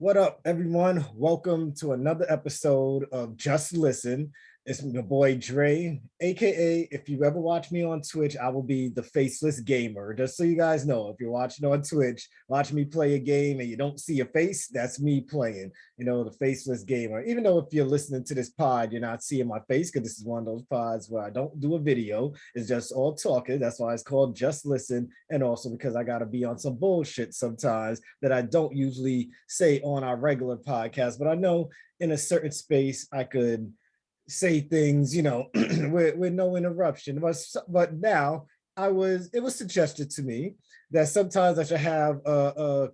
What up, everyone? Welcome to another episode of Just Listen. It's your boy Dre, aka if you ever watch me on Twitch, I will be the faceless gamer. Just so you guys know, if you're watching on Twitch, watch me play a game and you don't see a face, that's me playing, the faceless gamer. Even though if you're listening to this pod, you're not seeing my face because this is one of those pods where I don't do a video. It's just all talking. That's why it's called Just Listen. And also because I got to be on some bullshit sometimes that I don't usually say on our regular podcast. But I know in a certain space, I could say things, with no interruption. But now it was suggested to me that sometimes I should have a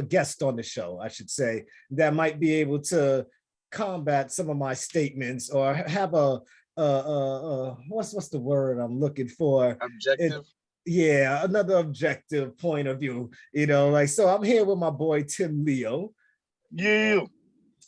guest on the show, I should say, that might be able to combat some of my statements or have what's the word I'm looking for? Objective. Yeah, another objective point of view, so I'm here with my boy Tim Leo. Yeah.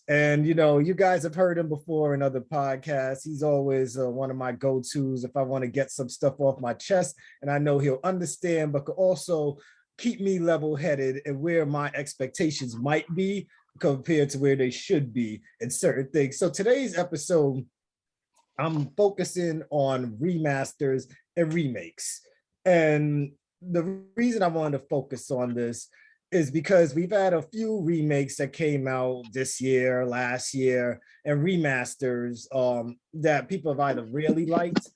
And you guys have heard him before in other podcasts. He's always one of my go-tos if I want to get some stuff off my chest, and I know he'll understand, but could also keep me level-headed and where my expectations might be compared to where they should be in certain things. So today's episode, I'm focusing on remasters and remakes. And the reason I wanted to focus on this is because we've had a few remakes that came out this year, last year, and remasters that people have either really liked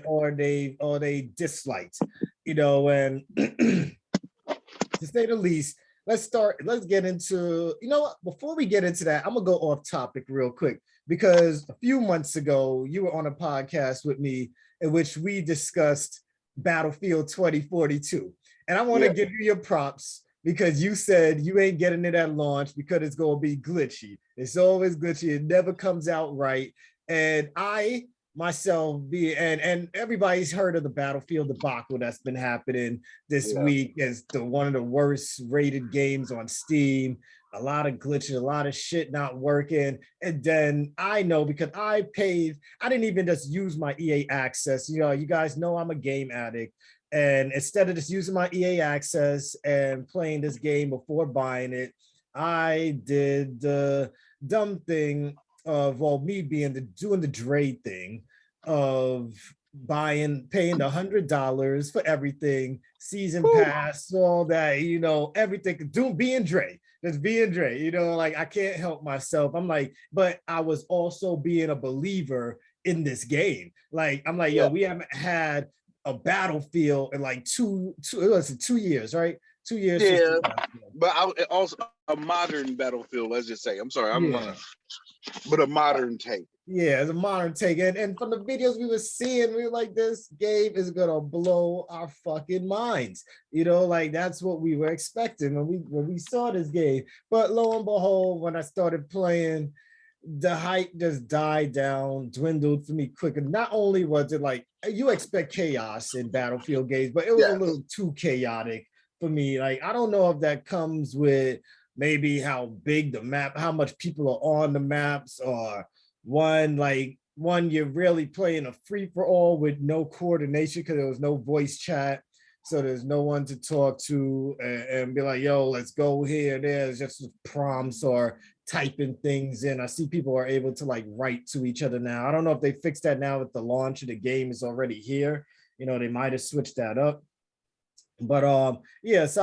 or they disliked, and to say the least, let's get into, before we get into that, I'm gonna go off topic real quick because a few months ago you were on a podcast with me in which we discussed Battlefield 2042. And I want to give you your props because you said you ain't getting it at launch because it's going to be glitchy. It's always glitchy. It never comes out right. And I myself and everybody's heard of the Battlefield debacle that's been happening this week as one of the worst rated games on Steam. A lot of glitches, a lot of shit not working. And then I know because I didn't even just use my EA access. You guys know I'm a game addict. And instead of just using my EA access and playing this game before buying it, I did the dumb thing of, me doing the Dre thing of paying $100 for everything, season pass, all that, everything, being Dre. Just being Dre, like I can't help myself. I'm like, but I was also being a believer in this game. Like, I'm like, we haven't had a Battlefield in like 2 years, right? 2 years. Yeah, but also a modern Battlefield. Let's just say, I'm sorry, but a modern take. Yeah, it's a modern take, and from the videos we were seeing, we were like, this game is gonna blow our fucking minds. Like that's what we were expecting when we saw this game. But lo and behold, when I started playing, the hype just died down, dwindled for me quicker. Not only was it like you expect chaos in Battlefield games, but it was a little too chaotic for me. Like, I don't know if that comes with maybe how big the map, how much people are on the maps, or one you're really playing a free-for-all with no coordination because there was no voice chat. So there's no one to talk to and be like, yo, let's go here. There's just prompts or typing things in. I see people are able to like write to each other now. I don't know if they fixed that now with the launch of the game is already here. They might have switched that up. But so I just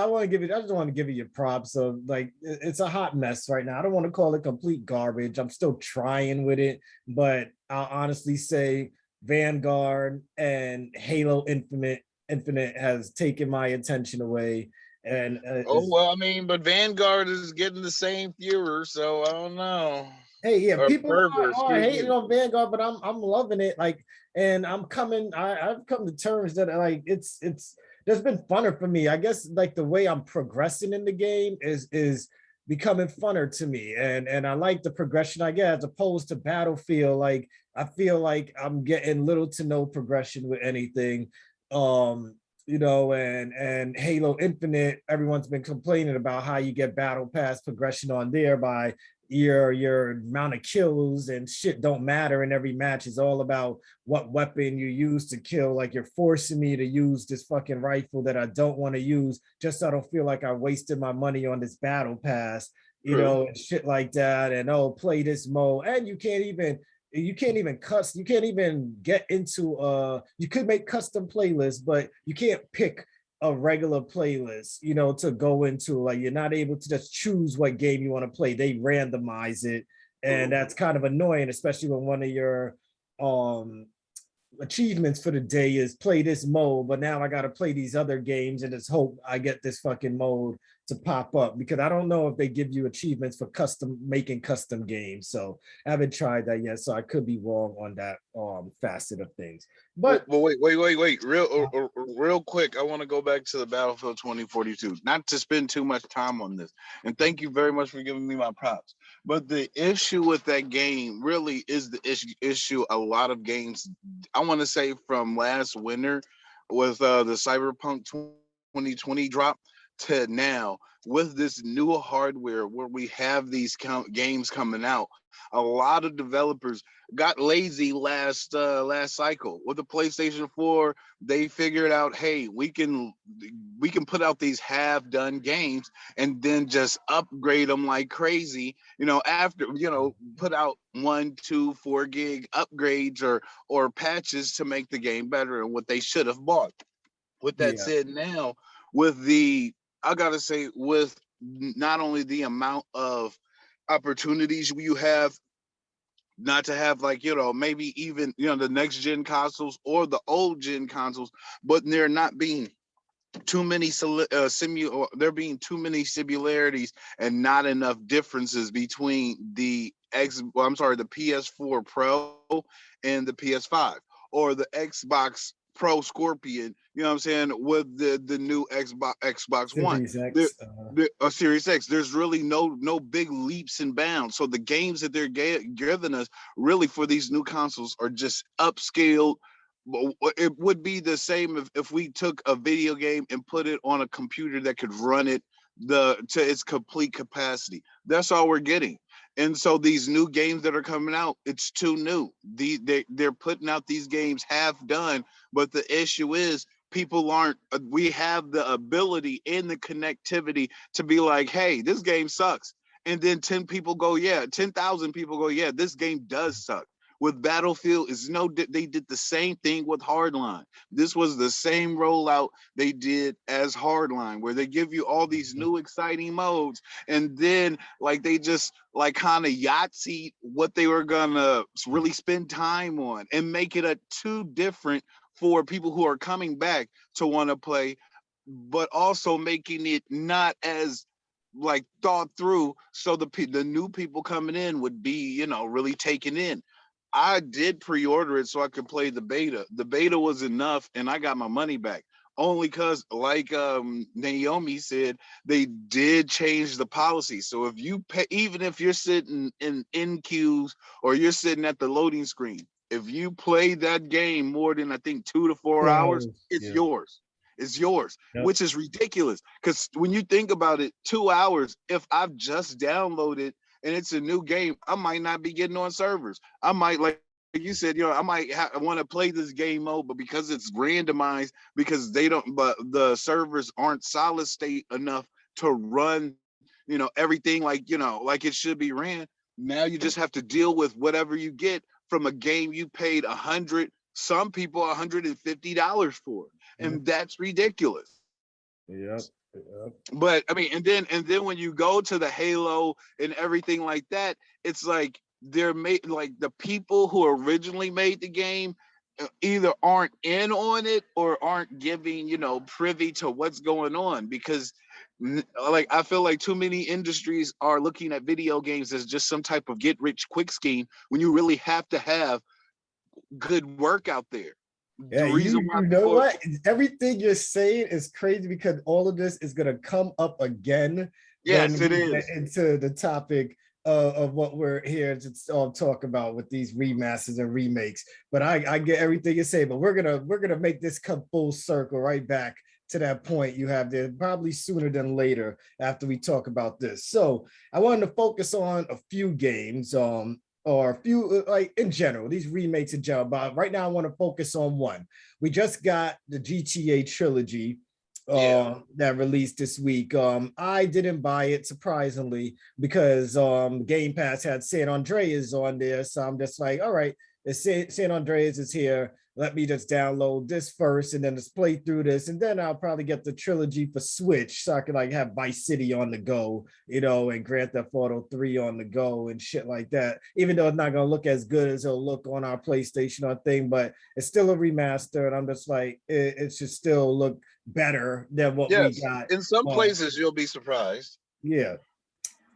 want to give you your props. So like it's a hot mess right now. I don't want to call it complete garbage. I'm still trying with it, but I'll honestly say Vanguard and Halo Infinite has taken my attention away. And but Vanguard is getting the same viewers, so I don't know. Hey, people are hating on Vanguard, but I'm loving it. Like, and I've come to terms that like it's that's been funner for me. I guess like the way I'm progressing in the game is becoming funner to me, and I like the progression I get as opposed to Battlefield. Like I feel like I'm getting little to no progression with anything. And Halo Infinite, everyone's been complaining about how you get battle pass progression on there by your amount of kills and shit don't matter in every match. It's all about what weapon you use to kill. Like you're forcing me to use this fucking rifle that I don't want to use just so I don't feel like I wasted my money on this battle pass, you True. know, and shit like that. And oh, play this mode. And you can't even get into you could make custom playlists, but you can't pick a regular playlist, you know, to go into. Like you're not able to just choose what game you want to play. They randomize it, and that's kind of annoying, especially when one of your um achievements for the day is play this mode, but now I got to play these other games and just hope I get this fucking mode to pop up, because I don't know if they give you achievements for making custom games. So I haven't tried that yet, so I could be wrong on that facet of things. But wait, real quick. I want to go back to the Battlefield 2042. Not to spend too much time on this, and thank you very much for giving me my props. But the issue with that game really is the issue. A lot of games, I want to say from last winter, with the Cyberpunk 2020 drop to now, with this new hardware where we have these games coming out, a lot of developers got lazy last cycle. With the PlayStation 4, they figured out, hey, we can put out these half-done games and then just upgrade them like crazy, you know, after, you know, put out 1, 2, 4 gig upgrades or patches to make the game better, and what they should have bought. With that said, now with the, I gotta say, with not only the amount of opportunities you have not to have, like, you know, maybe even, you know, the next gen consoles or the old gen consoles, but there not being too many there being too many similarities and not enough differences between the the PS4 Pro and the PS5, or the Xbox Pro Scorpion, you know what I'm saying, with the new Xbox One, Series X, Series X. There's really no big leaps and bounds. So the games that they're giving us really for these new consoles are just upscaled. It would be the same if we took a video game and put it on a computer that could run it to its complete capacity. That's all we're getting. And so these new games that are coming out, it's too new. They're putting out these games half done, but the issue is people aren't. We have the ability and the connectivity to be like, hey, this game sucks, and then 10 people go, yeah, 10,000 people go, yeah, this game does suck. With Battlefield, they did the same thing with Hardline. This was the same rollout they did as Hardline, where they give you all these new exciting modes, and then like they just like kind of Yahtzee what they were gonna really spend time on and make it a too different for people who are coming back to want to play, but also making it not as like thought through, so the new people coming in would be, you know, really taken in. I did pre-order it so I could play the beta. The beta was enough, and I got my money back. Only because, like Naomi said, they did change the policy. So if you pay, even if you're sitting in queues or you're sitting at the loading screen, if you play that game more than I think 2 to 4 hours, it's yours. It's yours, which is ridiculous. Because when you think about it, 2 hours, if I've just downloaded and it's a new game, I might not be getting on servers. I might, like you said, you know, I might want to play this game mode, but because it's randomized, because but the servers aren't solid state enough to run, you know, everything like, you know, like it should be ran. Now you just have to deal with whatever you get from a game you paid some people $150 for, and that's ridiculous. Yep. But I mean, and then when you go to the Halo and everything like that, it's like they're made, like the people who originally made the game either aren't in on it or aren't giving, you know, privy to what's going on, because like I feel like too many industries are looking at video games as just some type of get rich quick scheme when you really have to have good work out there. Yeah, The reason you know what? Everything you're saying is crazy, because all of this is gonna come up again yes, when it we is. get into the topic of what we're here to talk about with these remasters and remakes. But I get everything you say, but we're gonna make this come full circle right back to that point you have there, probably sooner than later after we talk about this. So I wanted to focus on a few games, or a few, like in general, these remakes in general. But right now I want to focus on one. We just got the GTA trilogy that released this week. I didn't buy it, surprisingly, because Game Pass had San Andreas on there. So I'm just like, all right, San Andreas is here. Let me just download this first and then just play through this. And then I'll probably get the trilogy for Switch so I can like have Vice City on the go, and Grand Theft Auto 3 on the go and shit like that. Even though it's not going to look as good as it'll look on our PlayStation or thing, but it's still a remaster. And I'm just like, it should still look better than what we got. In some places, you'll be surprised. Yeah.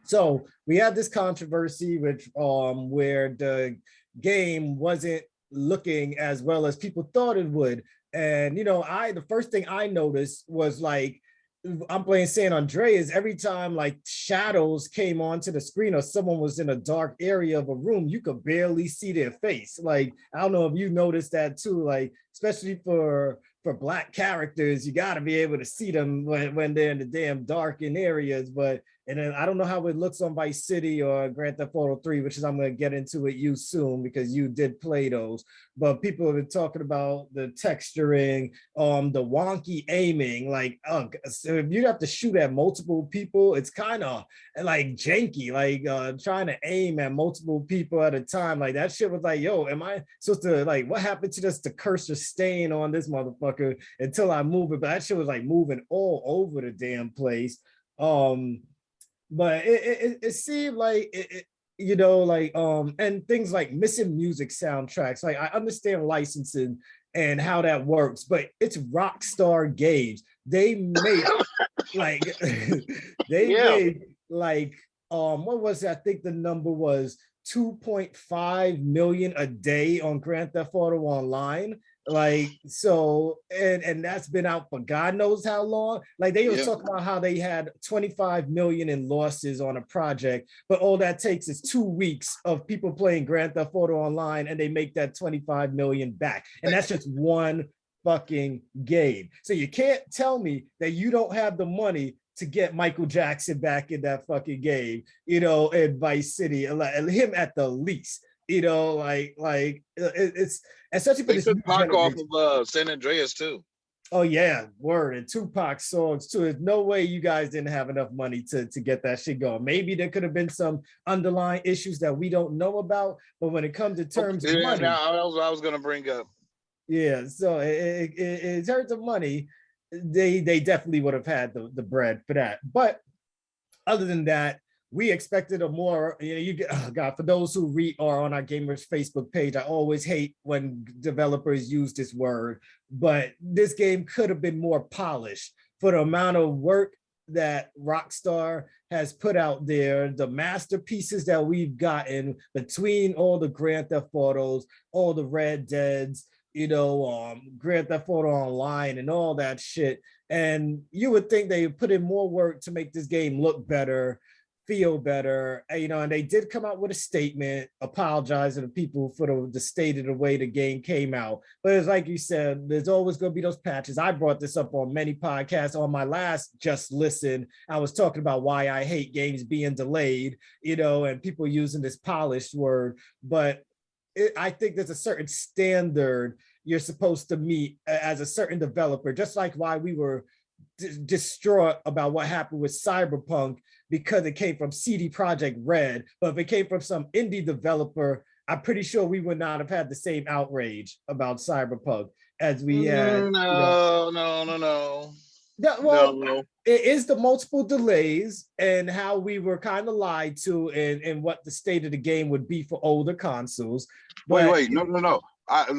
So we had this controversy which where the game wasn't looking as well as people thought it would. And the first thing I noticed was like, I'm playing San Andreas, every time like shadows came onto the screen or someone was in a dark area of a room, you could barely see their face. Like, I don't know if you noticed that too, like, especially for Black characters, you got to be able to see them when they're in the damn darkened areas. But and then I don't know how it looks on Vice City or Grand Theft Auto 3, which is I'm going to get into with you soon because you did play those. But people have been talking about the texturing, the wonky aiming. Like, so if you have to shoot at multiple people, it's kind of like janky, like trying to aim at multiple people at a time. Like that shit was like, yo, am I supposed to, like, what happened to this, the cursor staying on this motherfucker until I move it? But that shit was like moving all over the damn place. But it seemed like and things like missing music soundtracks. Like I understand licensing and how that works, but it's Rockstar Games. They make like made like what was it? I think the number was 2.5 million a day on Grand Theft Auto Online. Like, so, and that's been out for God knows how long. Like they were talking about how they had 25 million in losses on a project, but all that takes is 2 weeks of people playing Grand Theft Auto Online and they make that 25 million back. And that's just one fucking game. So you can't tell me that you don't have the money to get Michael Jackson back in that fucking game, in Vice City, him at the least. It's especially for this took Pac off of San Andreas too. Oh yeah, word. And Tupac songs too. There's no way you guys didn't have enough money to get that shit going. Maybe there could have been some underlying issues that we don't know about, but when it comes to terms of money, that was what I was gonna bring up. Yeah, so in terms of money, they definitely would have had the bread for that. But other than that, we expected a more, God, for those who are on our gamers Facebook page, I always hate when developers use this word, but this game could have been more polished for the amount of work that Rockstar has put out there, the masterpieces that we've gotten between all the Grand Theft Autos, all the Red Deads, Grand Theft Auto Online and all that shit. And you would think they would put in more work to make this game look better, feel better, and they did come out with a statement apologizing to people for the state of the way the game came out. But it's like you said, there's always going to be those patches. I brought this up on many podcasts. On my last Just Listen, I was talking about why I hate games being delayed, and people using this polished word. But I think there's a certain standard you're supposed to meet as a certain developer, just like why we were distraught about what happened with Cyberpunk because it came from CD Projekt Red. But if it came from some indie developer, I'm pretty sure we would not have had the same outrage about Cyberpunk as we had. No. Yeah, well, it is the multiple delays and how we were kind of lied to and what the state of the game would be for older consoles. But wait, no. I don't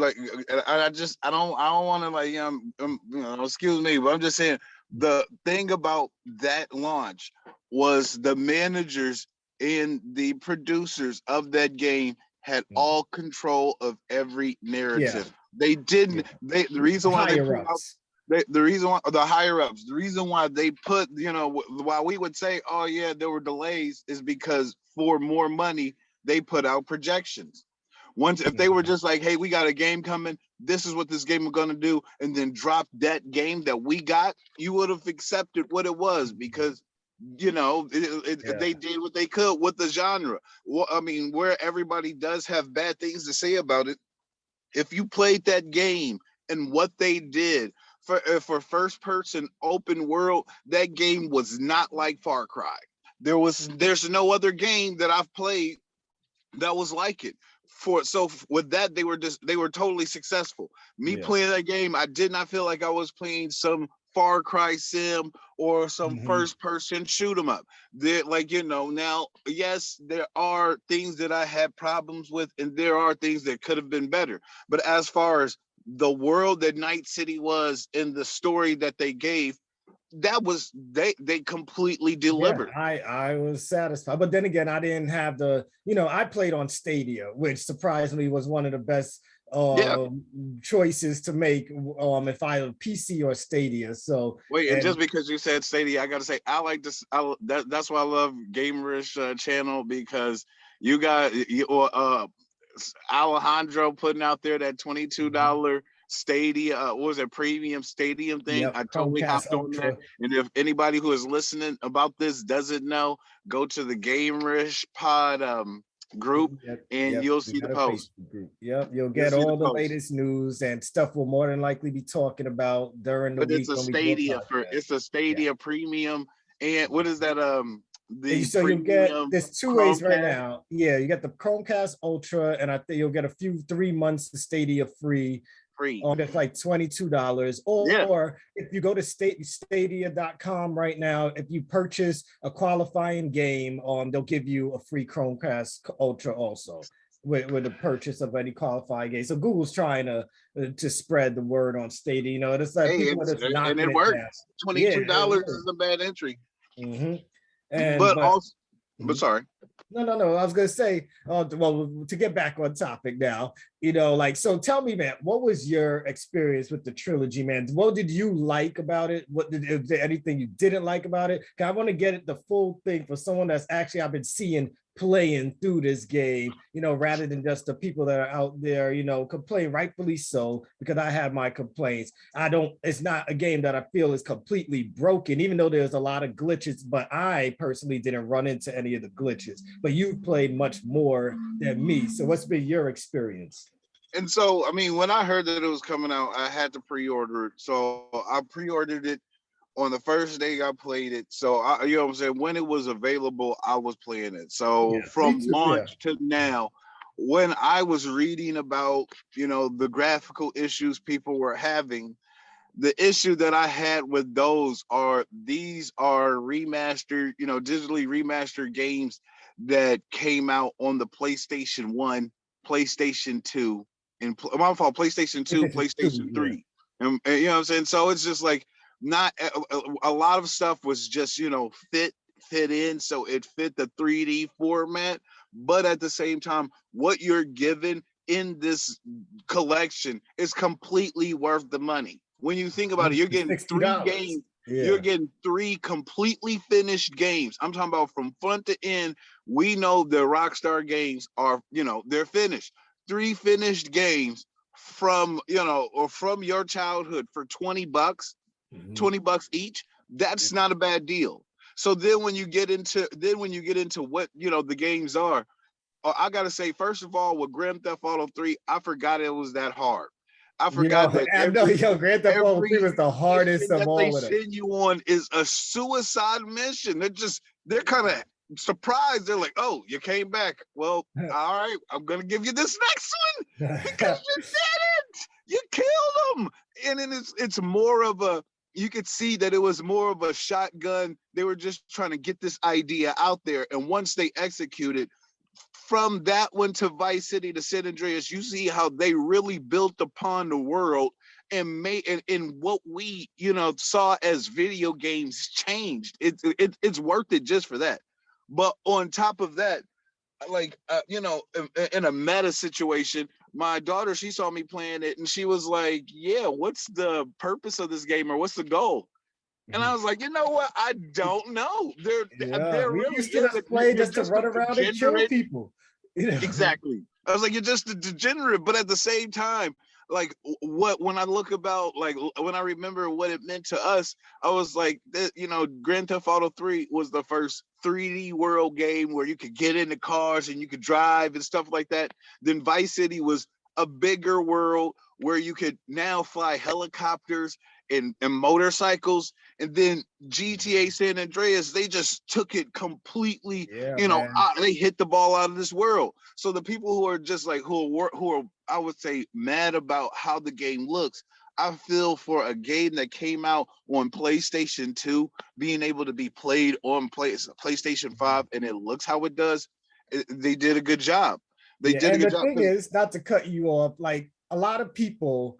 want to like excuse me, but I'm just saying the thing about that launch was the managers and the producers of that game had all control of every narrative. They didn't. The reason why they put out. The reason why the higher ups, the reason why they put, why we would say, oh yeah, there were delays is because for more money, they put out projections. Once if they were just like, hey, we got a game coming, this is what this game is going to do, and then drop that game that we got, you would have accepted what it was, because they did what they could with the genre. Well, I mean, where everybody does have bad things to say about it, if you played that game and what they did for first person open world, that game was not like Far Cry. There's no other game that I've played that was like it. With that, they were totally successful. Me playing that game, I did not feel like I was playing some Far Cry sim or some first person shoot 'em up. They're like, now, yes, there are things that I had problems with, and there are things that could have been better. But as far as the world that Night City was and the story that they gave, that was they completely delivered. I was satisfied, but then again, I didn't have I played on Stadia, which surprisingly was one of the best choices to make if I have PC or Stadia. So wait, and just because you said Stadia, I gotta say I like this. That's why I love Gamerish channel, because you got Alejandro putting out there that $22 Stadia, what was it, premium stadium thing? I totally hopped on that. And if anybody who is listening about this doesn't know, go to the Gamerish Pod group and you'll see the post. You'll get all the latest news and stuff we'll more than likely be talking about during the week. It's a Stadia premium. And what is that? So you'll get, there's two ways right now. Yeah, you get the Chromecast Ultra, and I think you'll get 3 months of Stadia free. That's like $22. Or if you go to stadia.com right now, if you purchase a qualifying game, they'll give you a free Chromecast Ultra also with the purchase of any qualifying game. So Google's trying to spread the word on Stadia. It's like and it works. $22 is a bad entry. But sorry. No. I was gonna say, to get back on topic now, so tell me, man, what was your experience with the trilogy, man? What did you like about it? Is there anything you didn't like about it? I want to get the full thing for someone that's actually I've been seeing playing through this game, rather than just the people that are out there, complain, rightfully so, because I have my complaints. It's not a game that I feel is completely broken, even though there's a lot of glitches, but I personally didn't run into any of the glitches. But you've played much more than me. So what's been your experience? And so, I mean, when I heard that it was coming out, I had to pre-order it. So I pre-ordered it on the first day I played it. So you know what I'm saying? When it was available, I was playing it. So from launch to now, when I was reading about, the graphical issues people were having, the issue that I had with these are remastered, digitally remastered games that came out on the PlayStation 1, PlayStation 2, and PlayStation 2, PlayStation 3. And you know what I'm saying? So it's just like, not a lot of stuff was just fit in, so it fit the 3D format, but at the same time, what you're given in this collection is completely worth the money. When you think about it, you're getting $3 games. You're getting 3 completely finished games. I'm talking about from front to end. We know the Rockstar games are, they're finished. 3 finished games from your childhood for $20, $20 each. That's not a bad deal. So then when you get into what the games are, I gotta say, first of all, with Grand Theft Auto 3, I forgot it was that hard. I forgot that. Grand Theft Auto 3 was the hardest of all. What they send you on is a suicide mission. They're kind of surprised. They're like, "Oh, you came back. Well, all right, I'm gonna give you this next one because you did it. You killed them." And then it's more of a. You could see that it was more of a shotgun. They were just trying to get this idea out there, and once they executed. From that one to Vice City to San Andreas, you see how they really built upon the world and made and what we saw as video games changed. It's worth it just for that. But on top of that, like in a meta situation, my daughter, she saw me playing it and she was like, "Yeah, what's the purpose of this game, or what's the goal?" And I was like, you know what? I don't know. We used to just play just to run around and kill people. You know? Exactly. I was like, you're just a degenerate, but at the same time, like what when I look about like when I remember what it meant to us, I was like, you know, Grand Theft Auto 3 was the first 3D world game where you could get into cars and you could drive and stuff like that. Then Vice City was a bigger world where you could now fly helicopters and motorcycles. And then GTA San Andreas, they just took it completely, Yeah, you know, man. they hit the ball out of this world. So the people who are just like who are I would say mad about how the game looks, I feel for a game that came out on PlayStation 2 being able to be played on PlayStation 5 and it looks how it does, they did a good job. They Yeah, did a and good the job. thing is, not to cut you off, like a lot of people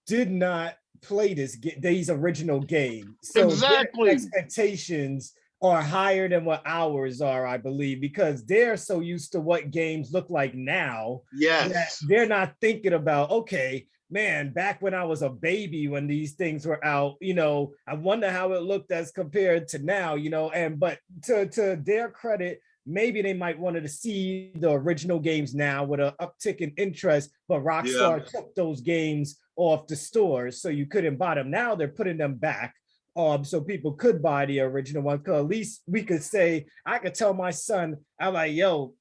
did not play these original games, so their Exactly. expectations are higher than what ours are, I believe, because they're so used to what games look like now that Yes. they're not thinking about, okay, man, back when I was a baby when these things were out, you know, I wonder how it looked as compared to now, you know. And but to their credit, maybe they might wanted to see the original games now with an uptick in interest, but Yeah. Rockstar took those games off the stores, so you couldn't buy them. Now they're putting them back, so people could buy the original one. Because at least we could say, I could tell my son, I'm like, yo,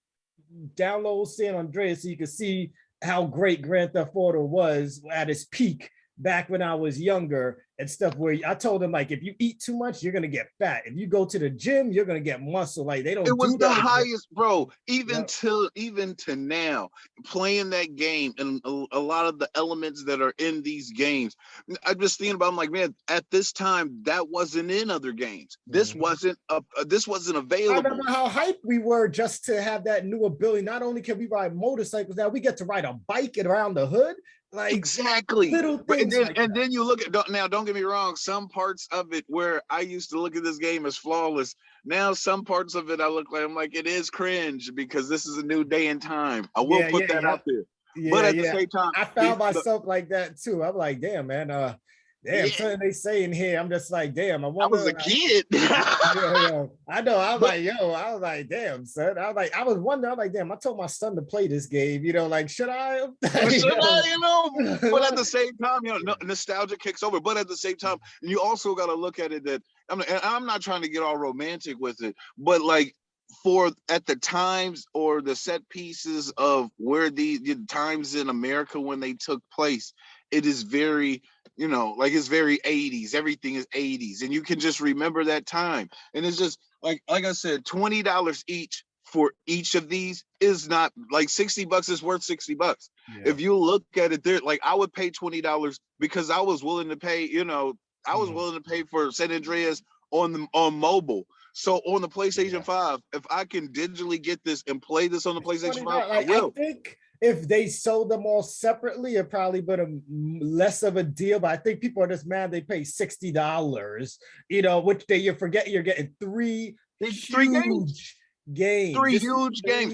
download San Andreas so you can see how great Grand Theft Auto was at its peak back when I was younger and stuff. Where I told him, like, if you eat too much, you're gonna get fat. If you go to the gym, you're gonna get muscle. Like, they It don't was do the that again. highest, bro. Yep. Even to now, playing that game and a lot of the elements that are in these games, I'm just thinking about. I'm like, man, at this time, that wasn't in other games. This Mhm. wasn't this wasn't I available. remember how hyped we were just to have that new ability. Not only can we ride motorcycles, now we get to ride a bike around the hood. Like Exactly. little But things like and that. then you look at now, don't get me wrong, some parts of it where I used to look at this game as flawless. Now some parts of it I look like I'm like it is cringe because this is a new day and time. I will Yeah, put yeah, that yeah. out there. But Yeah, at the yeah. same time, I found myself like that too. I'm like, damn, man, damn, yeah, something they say in here. I'm just like, damn, I I was wonder. a kid. Yeah, yeah. I know. I was But like, yo, I was like, damn, son. I was like, I was wondering, I'm like, damn, I told my son to play this game, you know, like, should I? You should I, you know? But at know? the same time, you know, nostalgia kicks over. But at the same time, you also got to look at it that I'm not trying to get all romantic with it, but like for at the times or the set pieces of where the times in America when they took place, it is very, you know, like it's very 80s. Everything is 80s, and you can just remember that time. And it's just like I said, $20 each for each of these is not like $60 is worth $60. Yeah. If you look at it, there, like I would pay $20 because I was willing to pay, you know, I was willing to pay for San Andreas on mobile. So on the PlayStation Yeah. 5, if I can digitally get this and play this on the It's PlayStation funny, 5, I like I will. think if they sold them all separately, it probably would have less of a deal. But I think people are just mad they pay $60, you know, which they you forget you're getting three It's 3 games, games. three This is huge games.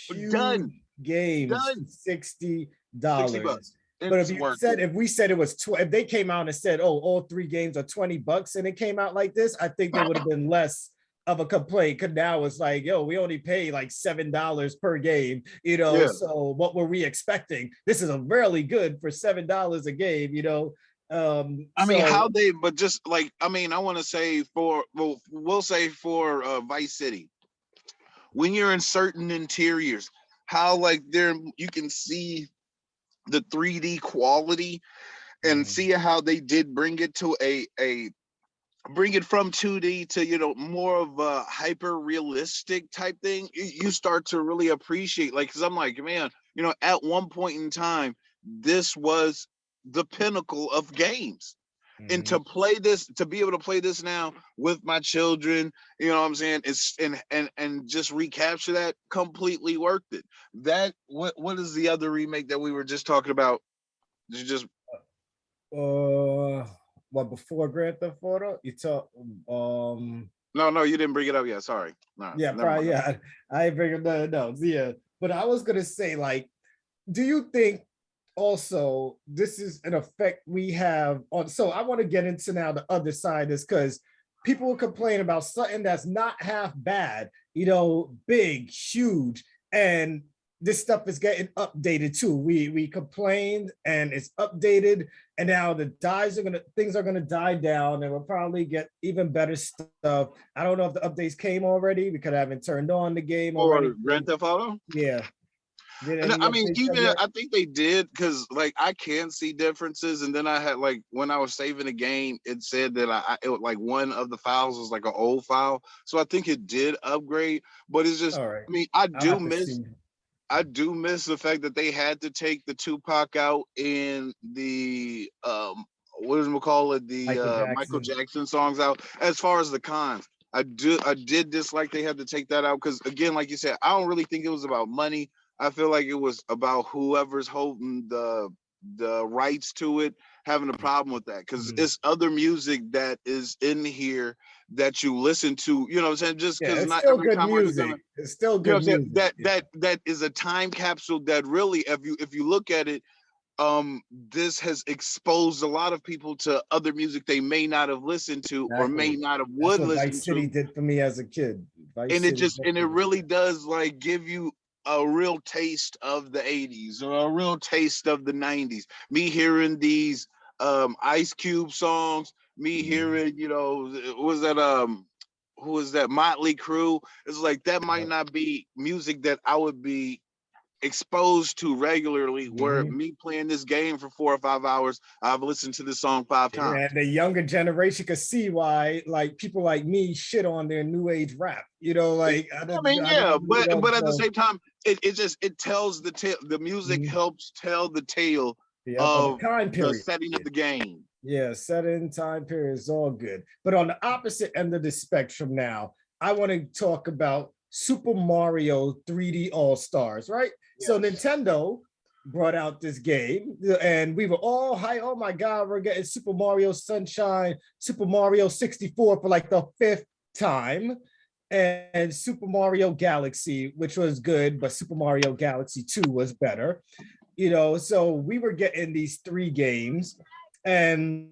three huge Done, games for done. $60. $60. But It's worth it. if we said it was if they came out and said, oh, all three games are $20 and it came out like this, I think there would have been less of a complaint. Because now it's like, yo, we only pay like $7 per game, you know. Yeah. So what were we expecting? This is a really good for $7 a game, you know. I mean, So how they, but just like, I mean, I want to say for, well, we'll say for Vice City, when you're in certain interiors, how like there you can see the 3D quality and see how they did bring it to a bring it from 2D to, you know, more of a hyper realistic type thing. You start to really appreciate, like, because I'm like, man, you know, at one point in time, this was the pinnacle of games. And to play this, to be able to play this now with my children, you know what I'm saying? It's and just recapture that, completely worth it. That what is the other remake that we were just talking about? Did you just what, before Grand Theft Auto? You talk no, you didn't bring it up yet. Sorry. No, yeah, never probably mind. yeah. I ain't bringing no, yeah. But I was gonna say, like, do you think also this is an effect we have on, so I want to get into now the other side of this, because people will complain about something that's not half bad, you know, big, huge, and this stuff is getting updated too. We complained and it's updated, and now things are gonna die down, and we'll probably get even better stuff. I don't know if the updates came already because I haven't turned on the game already. Or Grand Theft Auto? Yeah. Did And any I mean, updates come even yet? I think they did, because like I can see differences. And then I had, like, when I was saving the game, it said that like one of the files was like an old file. So I think it did upgrade, but it's just, All right. I mean, I'll have to see. I do miss the fact that they had to take the Tupac out in the what does we call it, the Michael Jackson songs out. As far as the cons, I did dislike they had to take that out, because again, like you said, I don't really think it was about money. I feel like it was about whoever's holding the rights to it having a problem with that, because it's other music that is in here that you listen to, you know what I'm saying? Just Yeah, because it's not still every good time are you music. gonna, It's still you know good what I'm saying? music. That is a time capsule that really, if you look at it, this has exposed a lot of people to other music they may not have listened to or may Exactly. not have That's would what listen Vice City to. did for me as a kid. Vice And it City just, and it definitely did really that. does like give you a real taste of the 80s or a real taste of the 90s. Me hearing these Ice Cube songs, me hearing, you know, was that who was that, Motley Crue? It's like that might not be music that I would be exposed to regularly, where me playing this game for 4 or 5 hours, I've listened to this song 5 times. And the younger generation could see why, like, people like me shit on their new age rap. You know, like I mean, yeah, you know, but at the so, same time, it tells the tale. The music helps tell the tale of the of time the period. setting of the game. Yeah, setting time period is all good. But on the opposite end of the spectrum now, I want to talk about Super Mario 3D All Stars, right? So Yes. Nintendo brought out this game, and we were all high. Oh my God, we're getting Super Mario Sunshine, Super Mario 64 for like the 5th time, and Super Mario Galaxy, which was good, but Super Mario Galaxy 2 was better. You know, so we were getting these 3 games, and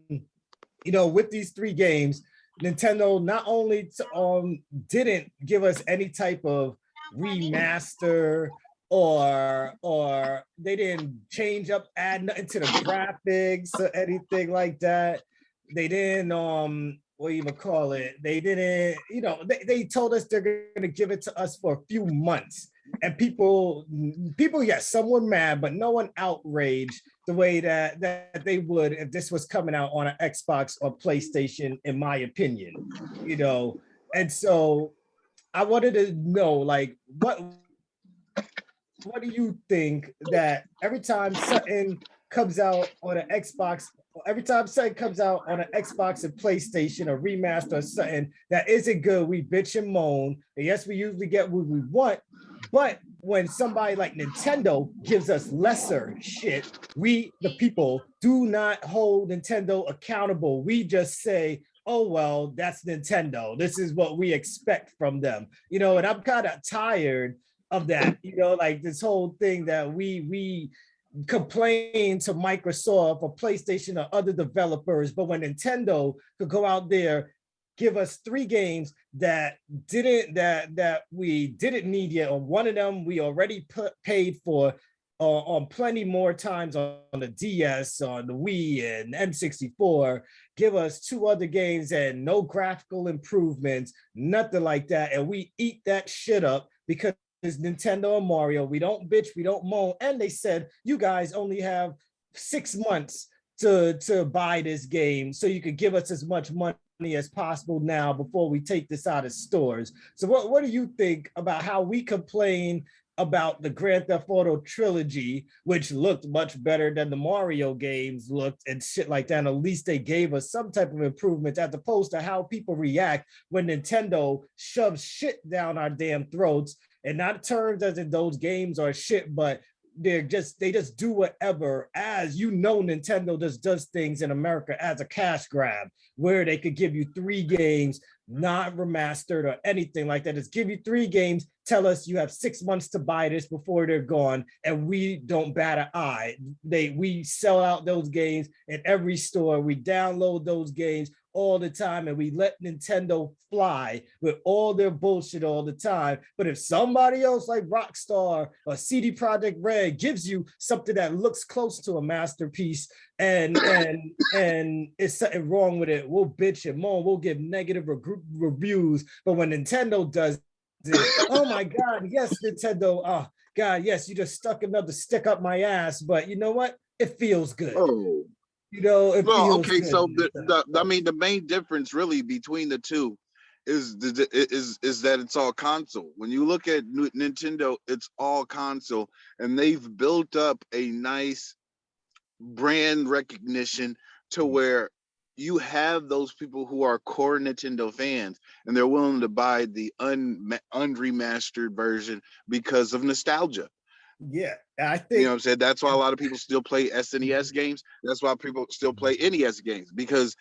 you know, with these 3 games, Nintendo not only didn't give us any type of remaster, or they didn't change up, add nothing to the graphics or anything like that. They didn't what do you even call it? They didn't, you know, they told us they're gonna give it to us for a few months. And people, yes, some were mad, but no one outraged the way that they would if this was coming out on an Xbox or PlayStation, in my opinion, you know. And so I wanted to know, like, what do you think that every time something comes out on an Xbox, every time something comes out on an Xbox and PlayStation, or remaster or something that isn't good, we bitch and moan. And yes, we usually get what we want, but when somebody like Nintendo gives us lesser shit, we, the people, do not hold Nintendo accountable. We just say, oh, well, that's Nintendo. This is what we expect from them. You know, and I'm kind of tired of that, you know, like this whole thing that we complain to Microsoft or PlayStation or other developers, but when Nintendo could go out there, give us 3 games that we didn't need yet, or one of them we already paid for on plenty more times on the DS, on the Wii and N64, give us 2 other games and no graphical improvements, nothing like that, and we eat that shit up because is Nintendo and Mario. We don't bitch, we don't moan. And they said, you guys only have 6 months to buy this game, so you could give us as much money as possible now before we take this out of stores. So what do you think about how we complain about the Grand Theft Auto trilogy, which looked much better than the Mario games looked and shit like that? And at least they gave us some type of improvement, as opposed to how people react when Nintendo shoves shit down our damn throats, and not terms as in those games are shit, but they just do whatever. As you know, Nintendo just does things in America as a cash grab, where they could give you 3 games, not remastered or anything like that. Just give you 3 games, tell us you have 6 months to buy this before they're gone, and we don't bat an eye. We sell out those games in every store. We download those games all the time, and we let Nintendo fly with all their bullshit all the time. But if somebody else like Rockstar or CD Projekt Red gives you something that looks close to a masterpiece, and it's something wrong with it, we'll bitch and moan, we'll give negative reviews. But when Nintendo does it, oh my God, yes, Nintendo, oh God, yes, you just stuck another stick up my ass. But you know what? It feels good. Oh, You know, it well, feels okay. good. So I mean, the main difference really between the two is that it's all console. When you look at Nintendo, it's all console, and they've built up a nice brand recognition to where you have those people who are core Nintendo fans, and they're willing to buy the unremastered version because of nostalgia. Yeah, I You know think what I'm saying? That's why a lot of people still play SNES games. That's why people still play NES games, because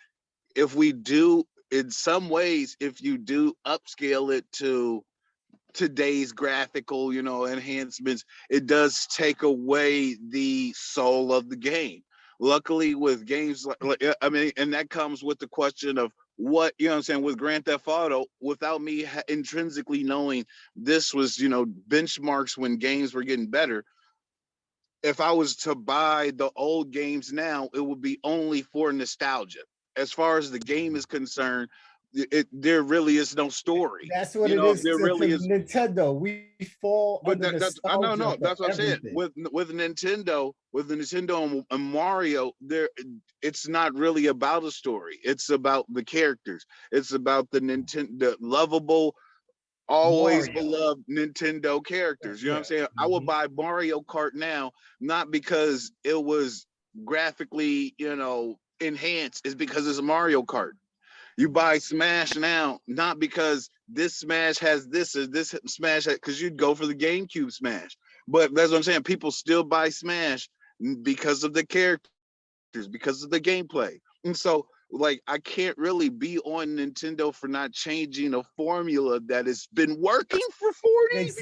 if we do, in some ways, if you do upscale it to today's graphical, enhancements, it does take away the soul of the game. Luckily, with games like I mean, and that comes with the question of what, I'm saying, with Grand Theft Auto, without me intrinsically knowing this was, benchmarks when games were getting better. If I was to buy the old games now, it would be only for nostalgia. As far as the game is concerned, there really is no story. that's what it is There to really is. Nintendo. We fall But under that's I know, nostalgia no, for that's what I'm saying. everything. With Nintendo, with the Nintendo and Mario, it's not really about a story. It's about the characters. It's about the Nintendo, lovable, always Mario. beloved Nintendo characters. You know what I'm Yeah. saying? I would buy Mario Kart now, not because it was graphically, enhanced. It's because it's a Mario Kart. You buy Smash now, not because this Smash has this or this Smash, because you'd go for the GameCube Smash. But that's what I'm saying. People still buy Smash because of the characters, because of the gameplay. And so, like, I can't really be on Nintendo for not changing a formula that has been working for 40 Yes,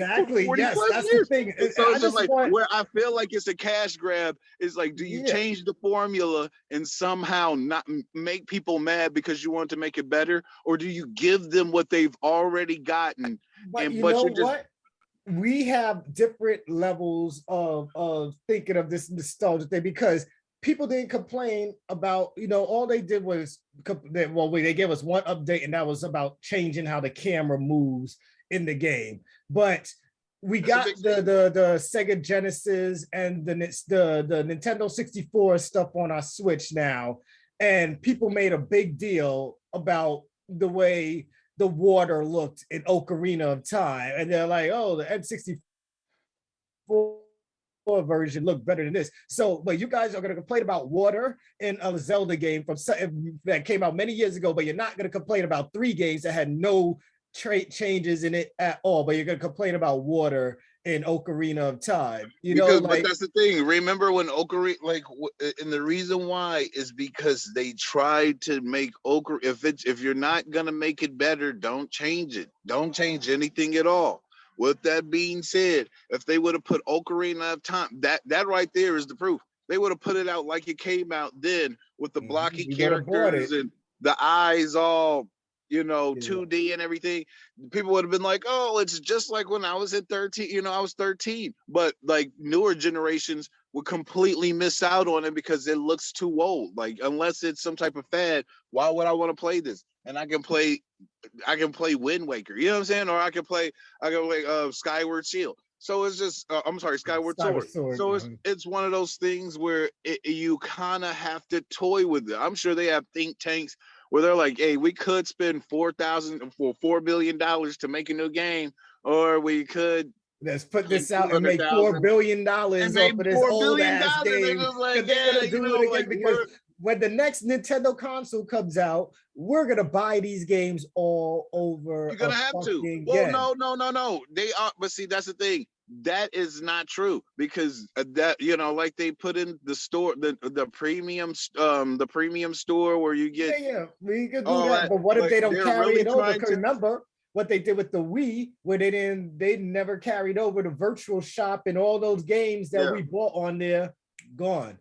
plus that's the years. thing. And so I it's just just like, want, where I feel like it's a cash grab is like, do you yeah. change the formula and somehow not make people mad because you want to make it better? Or do you give them what they've already gotten? But you But know you're just, what? We have different levels of thinking of this nostalgia thing, because people didn't complain about, all they did was, they gave us one update, and that was about changing how the camera moves in the game. But we got the Sega Genesis and the Nintendo 64 stuff on our Switch now, and people made a big deal about the way the water looked in Ocarina of Time, and they're like, oh, the N64 version looked better than this. So, but you guys are going to complain about water in a Zelda game that came out many years ago, but you're not going to complain about 3 games that had no changes in it at all. But you're going to complain about water in Ocarina of Time. but that's the thing. Remember when Ocarina, and the reason why is because they tried to make Ocarina. If you're not gonna make it better, don't change it. Don't change anything at all. With that being said, if they would have put Ocarina of Time, that right there is the proof. They would have put it out like it came out then, with the blocky characters and the eyes all, 2D and everything. People would have been like, oh, it's just like when I was at 13, I was 13. But like newer generations would completely miss out on it because it looks too old. Like, unless it's some type of fad, why would I want to play this? And I can play Wind Waker, you know what I'm saying? Or I can play Skyward Shield. So it's just I'm sorry, Skyward Sword. So it's one of those things where you kind of have to toy with it. I'm sure they have think tanks where they're like, hey, we could spend $4 billion to make a new game, or we could let's put this out and make $4 billion off of this old ass game. Like, they're gonna do it again, because when the next Nintendo console comes out, we're gonna buy these games all over. You're gonna have to. Well, no. They are, but see, that's the thing. That is not true, because that, like they put in the store, the premium store where you get we could do that. But what if they don't carry really it over? Because remember what they did with the Wii, where they never carried over the virtual shop, and all those games that we bought on there, gone.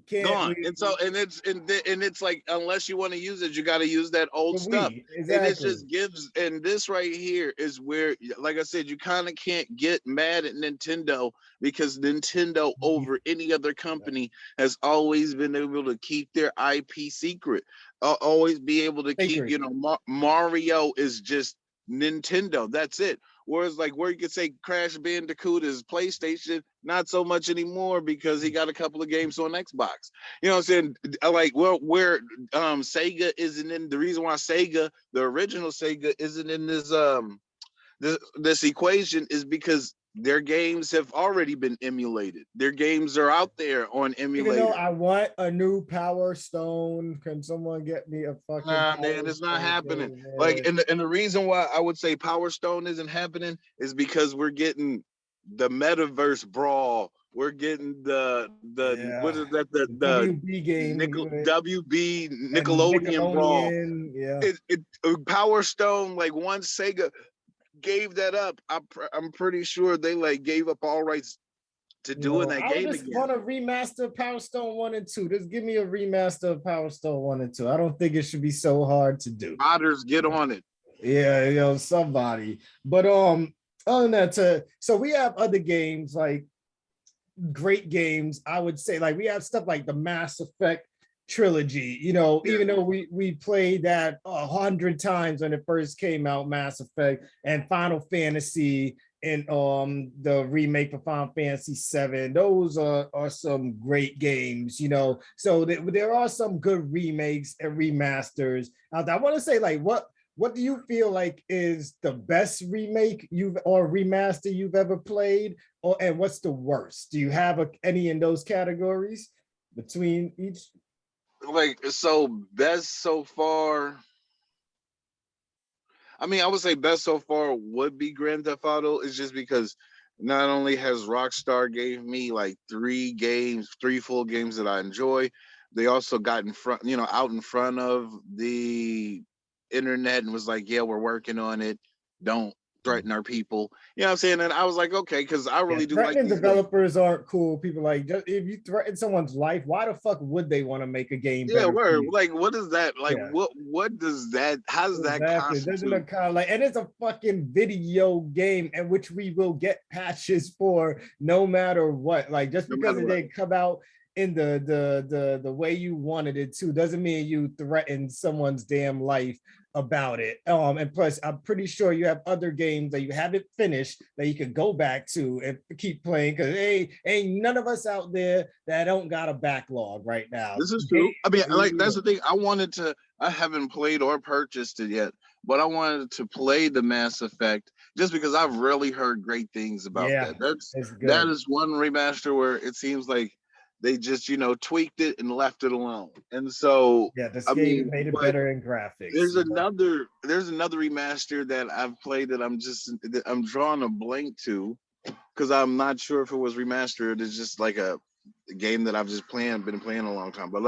Can't gone. we? And so and it's like unless you want to use it, you got to use that old stuff. And it Exactly. just gives, and this right here is where, like I said, you kind of can't get mad at Nintendo, because Nintendo over any other company has always been able to keep their IP secret. Always be able to keep, Sacred. Mario is just Nintendo, that's it. Whereas, like, where you could say Crash Bandicoot is PlayStation, not so much anymore, because he got a couple of games on Xbox. You know what I'm saying? Like, well, where Sega isn't in, the reason why Sega, the original Sega, isn't in this equation is because their games have already been emulated. Their games are out there on Even though emulator. I want a new Power Stone, can someone get me a fucking Nah, man, Power it's not Stone happening. game, Like, man? and the reason why I would say Power Stone isn't happening is because we're getting the metaverse brawl. We're getting the what Yeah. is that, The WB game WB and Nickelodeon brawl. Nickelodeon. Yeah. Power Stone, like, once Sega gave that up, I'm pretty sure they like gave up all rights to doing that I would game just again. want a remaster of Power Stone 1 and 2. Just give me a remaster of Power Stone 1 and 2. I don't think it should be so hard to do. Modders, get on it. Yeah, somebody. But other than that, so we have other games, like great games. I would say, like, we have stuff like the Mass Effect trilogy. Even though we played that 100 times when it first came out, Mass Effect and Final Fantasy, and the remake for Final Fantasy 7. Those are some great games. So there are some good remakes and remasters out there. I want to say, like, what do you feel like is the best remake or remaster you've ever played, and what's the worst? Do you have any in those categories between each? Like, so best so far, I mean, I would say best so far would be Grand Theft Auto. Is just because not only has Rockstar gave me like three full games that I enjoy, they also got in front, out in front of the internet and was like, yeah, we're working on it. Don't threaten our people. You know what I'm saying? And I was like, okay, because I Yeah, really do like threatening these games. developers aren't cool. People, like, if you threaten someone's life, why the fuck would they want to make a game Yeah, better for word. you? Like, what is that? Like, Yeah. what does that? How does that Exactly. Doesn't constitute? look kind of like, and it's a fucking video game in which we will get patches for no matter what. Like, just No because matter it what. didn't come out in the way you wanted it to, doesn't mean you threaten someone's damn life about it. And plus, I'm pretty sure you have other games that you haven't finished that you could go back to and keep playing, because ain't none of us out there that don't got a backlog right now. This is true. I mean, like, that's the thing. I haven't played or purchased it yet, but I wanted to play the Mass Effect just because I've really heard great things about Yeah, that. it's That good. is one remaster where it seems like they just, tweaked it and left it alone. And so, Yeah, this I game mean, made it but better in graphics. there's another remaster that I've played that I'm drawing a blank to, because I'm not sure if it was remastered. It's just like a game that I've just been playing a long time. But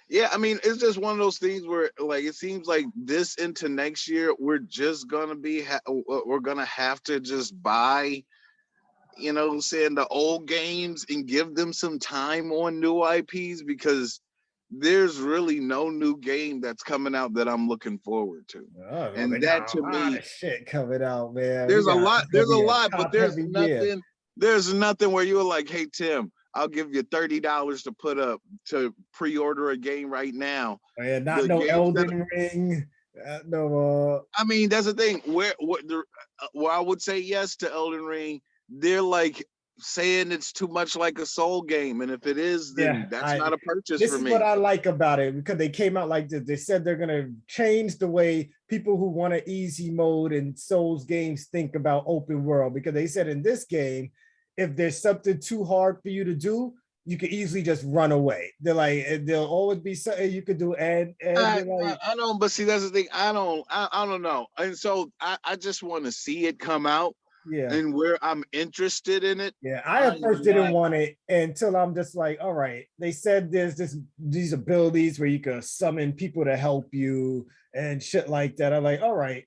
yeah, I mean, it's just one of those things where, like, it seems like this into next year, we're just gonna we're gonna have to just buy, saying, the old games and give them some time on new IPs, because there's really no new game that's coming out that I'm looking forward to. Oh, well, they And that, got to a lot me, of shit coming out, man. there's a lot, It's gonna be a but top heavy year. there's nothing where you're like, hey Tim, I'll give you $30 to pre-order a game right now. And not The no games that Elden Ring. No. I mean, that's the thing. Where I would say yes to Elden Ring, they're like saying it's too much like a Soul game, and if it is, Yeah, then that's not a purchase this for is what me. I like about it, because they came out like this. They said they're gonna change the way people who want an easy mode in Souls games think about open world. Because they said in this game, if there's something too hard for you to do, you can easily just run away. They're like, there'll always be something you could do, and I, they're like, I don't, but see, that's the thing. I don't know, and so I just want to see it come out, yeah. and where I'm interested in it. Yeah, I I at first am didn't not. want it until I'm just like, all right. They said there's these abilities where you can summon people to help you and shit like that. I'm like, all right,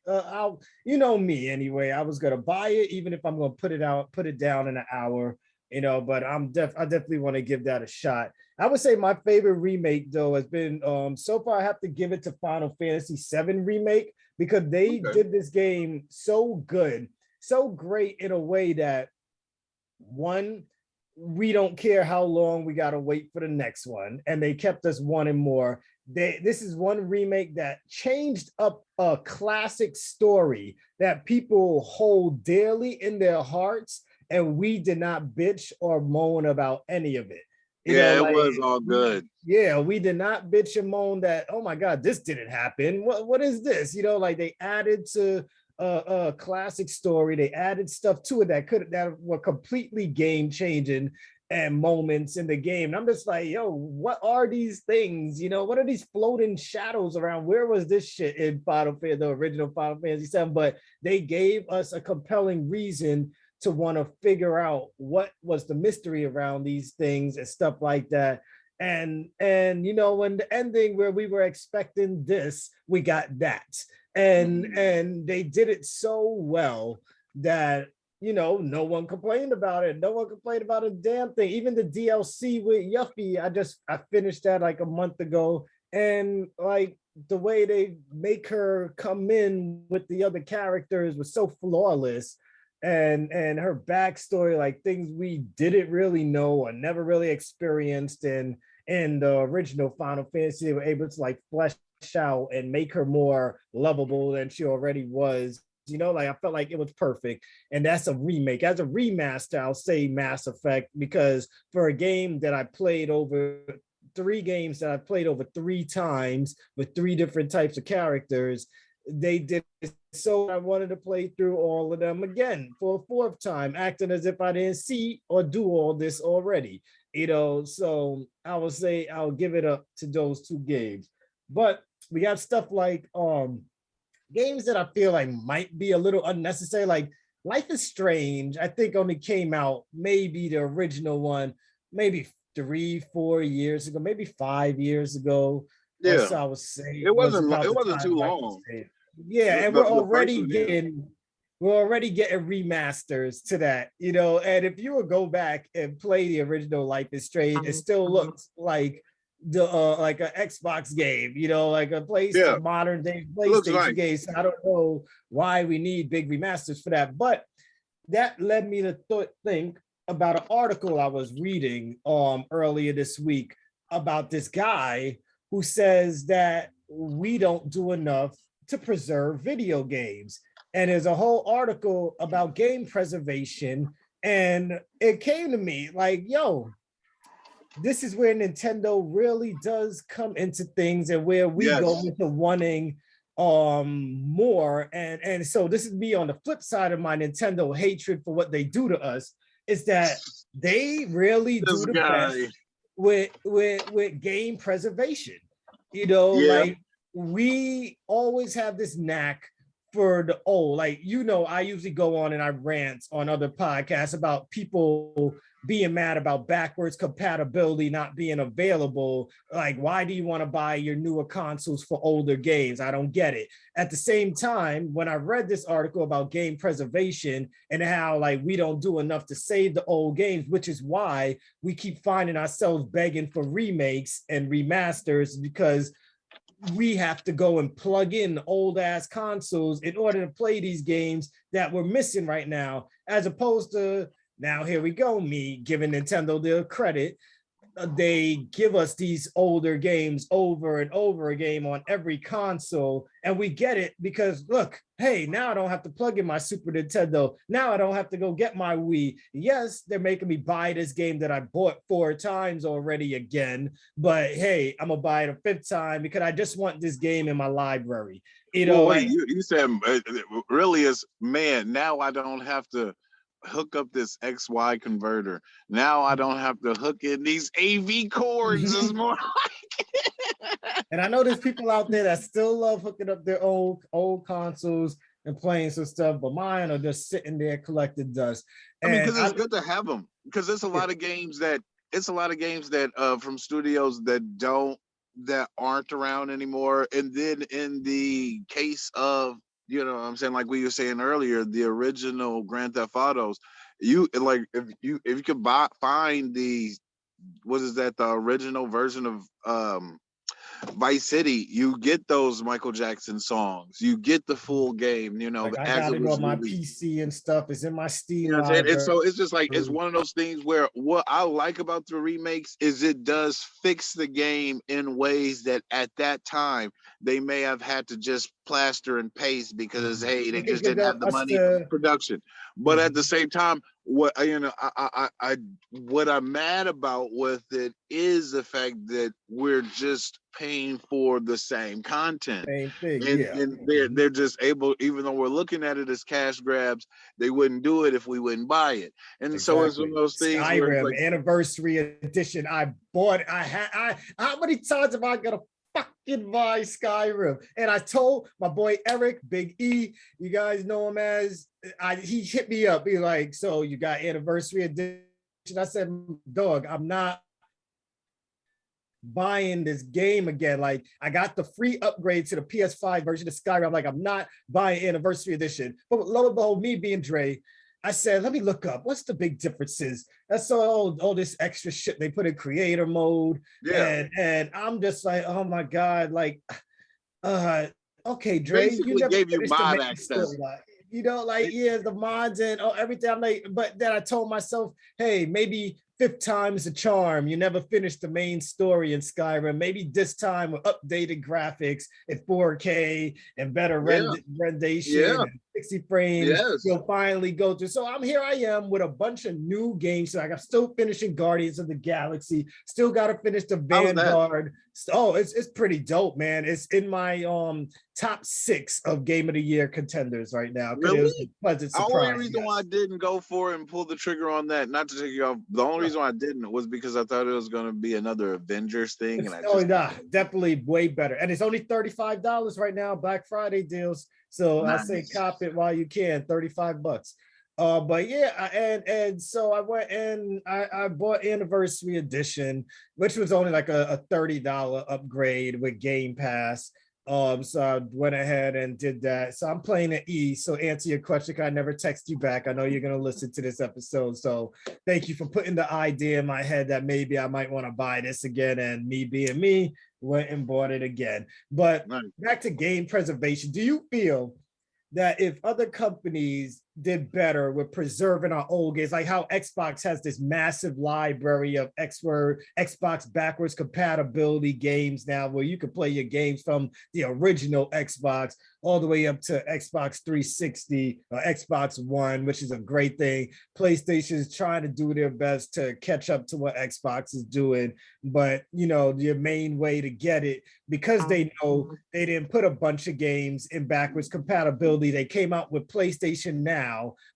me anyway. I was gonna buy it, even if I'm gonna put it down in an hour But I definitely want to give that a shot. I would say my favorite remake though has been so far I have to give it to Final Fantasy VII remake, because they did this game so good, so great in a way that, one, we don't care how long we got to wait for the next one, and they kept us wanting more. This is one remake that changed up a classic story that people hold dearly in their hearts, and we did not bitch or moan about any of it. Yeah, it was all good. Yeah, we did not bitch and moan that, oh my God, this didn't happen. What is this? Like they added to a classic story. They added stuff to it that were completely game changing and moments in the game. And I'm just like, yo, what are these things? What are these floating shadows around? Where was this shit in the original Final Fantasy VII? But they gave us a compelling reason to want to figure out what was the mystery around these things and stuff like that. And when the ending where we were expecting this, we got that. And they did it so well that no one complained about it. No one complained about a damn thing. Even the DLC with Yuffie, I finished that like a month ago, and like the way they make her come in with the other characters was so flawless. And her backstory, like things we didn't really know or never really experienced in the original Final Fantasy, they were able to like flesh out and make her more lovable than she already was. Like I felt like it was perfect. And that's a remake. As a remaster, I'll say Mass Effect, because for a game that I played over 3 times with 3 different types of characters, they did it. So I wanted to play through all of them again for a 4th time, acting as if I didn't see or do all this already. So I would say I'll give it up to those 2 games. But we got stuff like games that I feel like might be a little unnecessary, like Life is Strange. I think only came out, maybe the original one, maybe 3-4 years ago, maybe 5 years ago. Yeah, so I was saying it wasn't too long. Yeah, and we're already getting remasters to that, and if you would go back and play the original Life is Strange, it still looks like the like an Xbox game, like a modern day PlayStation game. So I don't know why we need big remasters for that. But that led me to think about an article I was reading earlier this week about this guy who says that we don't do enough to preserve video games. And there's a whole article about game preservation. And it came to me like, yo, this is where Nintendo really does come into things, and where we go into wanting more. And so this is me on the flip side of my Nintendo hatred for what they do to us, is that they really do the best with game preservation. Like we always have this knack for the old. Like, I usually go on and I rant on other podcasts about people being mad about backwards compatibility not being available. Like, why do you want to buy your newer consoles for older games? I don't get it. At the same time, when I read this article about game preservation and how like we don't do enough to save the old games, which is why we keep finding ourselves begging for remakes and remasters, because we have to go and plug in old ass consoles in order to play these games that we're missing right now, as opposed to, now here we go, me giving Nintendo the credit, they give us these older games over and over again on every console, and we get it because look, hey, now I don't have to plug in my Super Nintendo. Now I don't have to go get my Wii. Yes, they're making me buy this game that I bought 4 times already again, but hey, I'm gonna buy it a 5th time because I just want this game in my library. You said really is, man, now I don't have to hook up this XY converter. Now I don't have to hook in these AV cords. Is more And I know there's people out there that still love hooking up their old consoles and playing some stuff, but mine are just sitting there collecting dust. I mean, because it's good to have them, because there's a lot of games that from studios that aren't around anymore. And then in the case of, what I'm saying, like we were saying earlier, the original Grand Theft Autos, you like if you could find the what is that, the original version of Vice City, you get those Michael Jackson songs, you get the full game, Like I as got it it was on my released. PC and stuff. It's in my You Steam know what I'm saying? And library. so it's just like it's one of those things where what I like about the remakes is it does fix the game in ways that at that time they may have had to just plaster and paste because hey, they It could just give didn't have the us money the production. But at the same time, what what I'm mad about with it is the fact that we're just paying for the same content. same thing. And Yeah. they're just able, even though we're looking at it as cash grabs, they wouldn't do it if we wouldn't buy it. And so it's one of Exactly. those things where it's Skyrim like, anniversary edition. I bought. I how many times am I gonna fucking buy Skyrim? And I told my boy Eric, Big E, you guys know him as. He hit me up. He like, so you got anniversary edition? I said, dog, I'm not buying this game again. Like I got the free upgrade to the PS5 version of Skyrim. I'm like, I'm not buying anniversary edition. But lo and behold, me being Dre, I said, let me look up what's the big differences. That's all this extra shit they put in creator mode. yeah, And I'm just like, oh my God, like uh okay, Dre, you basically never gave you finished the mod main access. storyline. Like yeah, the mods and everything. I'm like, but then I told myself, hey, maybe fifth time's a charm. You never finished the main story in Skyrim. Maybe this time with updated graphics at 4K and better Yeah, rendition yeah, and 60 frames, yes. you'll finally go through. So I'm here I am with a bunch of new games. So like I'm still finishing Guardians of the Galaxy, still got to finish the How's that? Vanguard. Oh, it's pretty dope, man. It's in my top 6 of Game of the Year contenders right now because it was a Really? pleasant The only surprise. reason why I Yes. didn't go for it and pull the trigger on that, not to take you off, the only reason why I didn't was because I thought it was going to be another Avengers thing, and It's I oh just nah, definitely way better. And it's only $35 right now, Black Friday deals. So I say nice. cop it while you can, $35. But yeah, and so I went and I bought anniversary edition, which was only like a $30 upgrade with Game Pass. So I went ahead and did that. So I'm playing at E. So answer your question. I never text you back. I know you're gonna listen to this episode. So thank you for putting the idea in my head that maybe I might want to buy this again. And me being me, went and bought it again. But Nice. back to game preservation. Do you feel that if other companies did better with preserving our old games, like how Xbox has this massive library of Xbox backwards compatibility games now, where you can play your games from the original Xbox all the way up to Xbox 360 or Xbox One, which is a great thing. PlayStation is trying to do their best to catch up to what Xbox is doing, but your main way to get it, because they know they didn't put a bunch of games in backwards compatibility, they came out with PlayStation Now,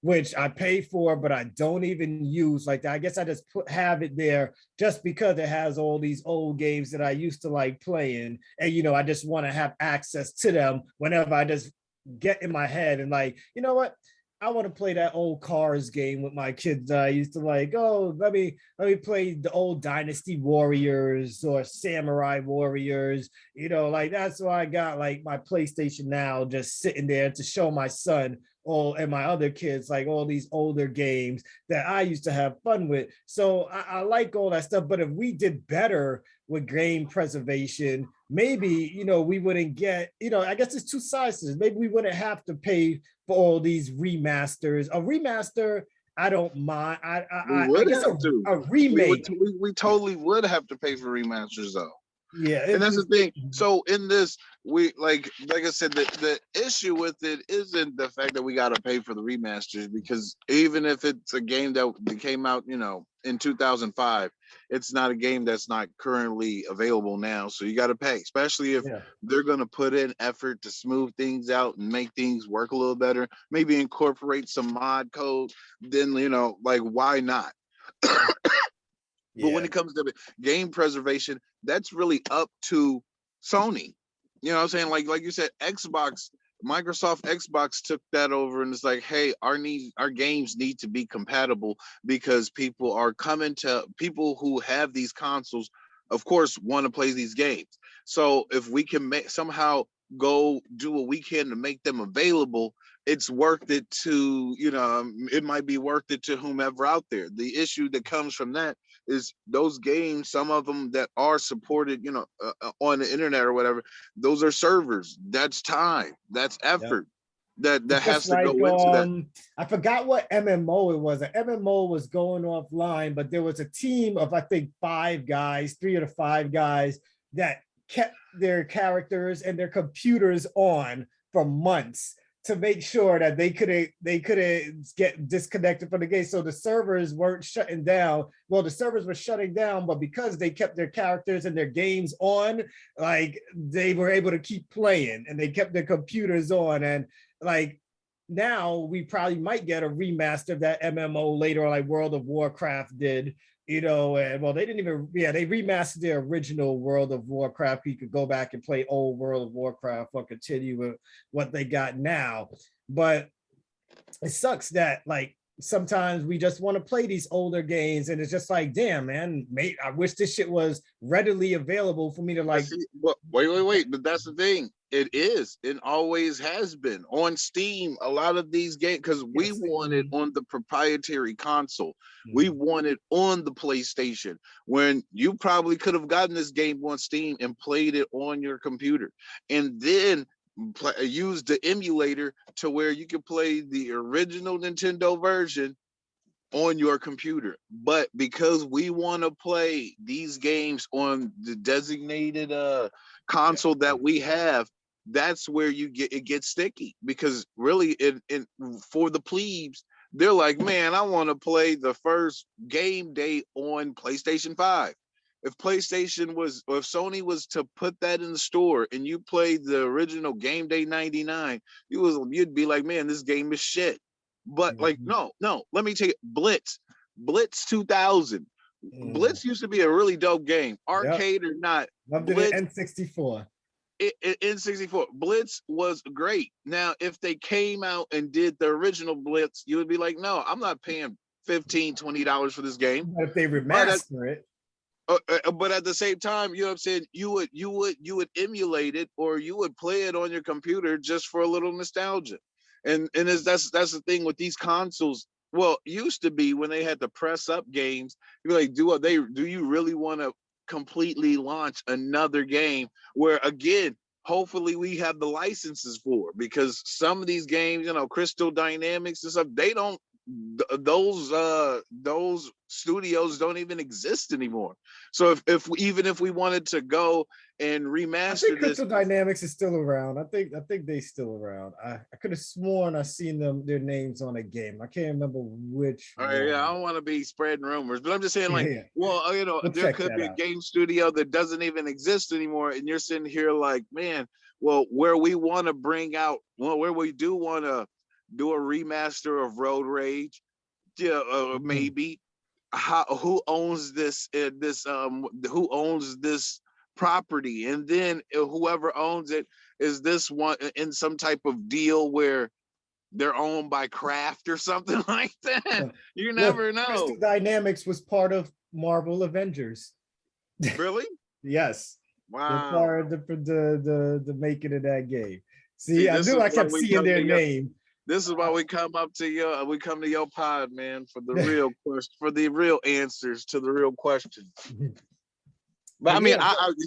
which I pay for, but I don't even use like that. I guess I just have it there just because it has all these old games that I used to like playing. And, I just want to have access to them whenever I just get in my head and like, you know what? I want to play that old Cars game with my kids. I used to like, oh, let me play the old Dynasty Warriors or Samurai Warriors. Like that's why I got like my PlayStation Now just sitting there to show my son all and my other kids like all these older games that I used to have fun with. So I like all that stuff. But if we did better with game preservation, maybe we wouldn't get, I guess there's two sides to this. Maybe we wouldn't have to pay for all these remasters. A remaster, I don't mind. We I would guess have to. a remake. We totally would have to pay for remasters though. Yeah, And that's the thing. So in this, we like I said, the issue with it isn't the fact that we got to pay for the remasters, because even if it's a game that came out, in 2005, it's not a game that's not currently available now. So you got to pay, especially if they're going to put in effort to smooth things out and make things work a little better, maybe incorporate some mod code, then, like, why not? But when it comes to game preservation, that's really up to Sony. You know what I'm saying? Like you said, Microsoft Xbox took that over and it's like, hey, our games need to be compatible, because people who have these consoles, of course, want to play these games. So if we can somehow go do a weekend to make them available, it's worth it to, it might be worth it to whomever out there. The issue that comes from that is those games, some of them that are supported, on the internet or whatever, those are servers. That's time, that's Yep. effort that It's just has to go like into that. I forgot what MMO it was. An MMO was going offline, but there was a team of I think 5 guys, 3 of the 5 guys that kept their characters and their computers on for months to make sure that they couldn't get disconnected from the game. So the servers weren't shutting down. Well, the servers were shutting down, but because they kept their characters and their games on, like they were able to keep playing and they kept their computers on. And like now we probably might get a remaster of that MMO later, like World of Warcraft did, and well, they didn't even, yeah, they remastered their original World of Warcraft. You could go back and play old World of Warcraft or continue with what they got now. But it sucks that like sometimes we just want to play these older games and it's just like, damn, man, mate, I wish this shit was readily available for me to like. Wait. But that's the thing. It always has been on Steam. A lot of these games, because we want it on the proprietary console. We want it on the PlayStation, when you probably could have gotten this game on Steam and played it on your computer, and then use the emulator to where you can play the original Nintendo version on your computer. But because we want to play these games on the designated console that we have, that's where it gets sticky, because really for the plebes, they're like, man, I want to play the first game day on PlayStation 5. If Sony was to put that in the store and you played the original Game Day 99, you'd be like, man, this game is shit. But like, no, let me take it. Blitz 2000. Blitz used to be a really dope game, arcade or not. Loved it in N64. N64. Blitz was great. Now, if they came out and did the original Blitz, you would be like, no, I'm not paying $15-$20 for this game. But if they remaster it. But at the same time, you know what I'm saying, you would emulate it, or you would play it on your computer just for a little nostalgia. And that's the thing with these consoles. Well, used to be when they had to press up games, you're like, do you really want to completely launch another game where, again, hopefully we have the licenses for, because some of these games, Crystal Dynamics and stuff, they don't, those studios don't even exist anymore. So if we wanted to go and remaster, I think Crystal Dynamics is still around. I think they still around. I could have sworn I seen their names on a game. I can't remember which. All right, yeah, I don't want to be spreading rumors, but I'm just saying, like, well, there could be a game studio that doesn't even exist anymore, and you're sitting here like, man, well, where we do want to do a remaster of Road Rage, maybe. Who owns this? Who owns this property? And then whoever owns it, is this one in some type of deal where they're owned by Kraft or something like that? You never know. Crystal Dynamics was part of Marvel Avengers. Really? Yes. Wow. They're part of the making of that game. See, I knew I kept seeing their name. This is why we come to your pod, man, for the real question, for the real answers to the real questions. But I mean,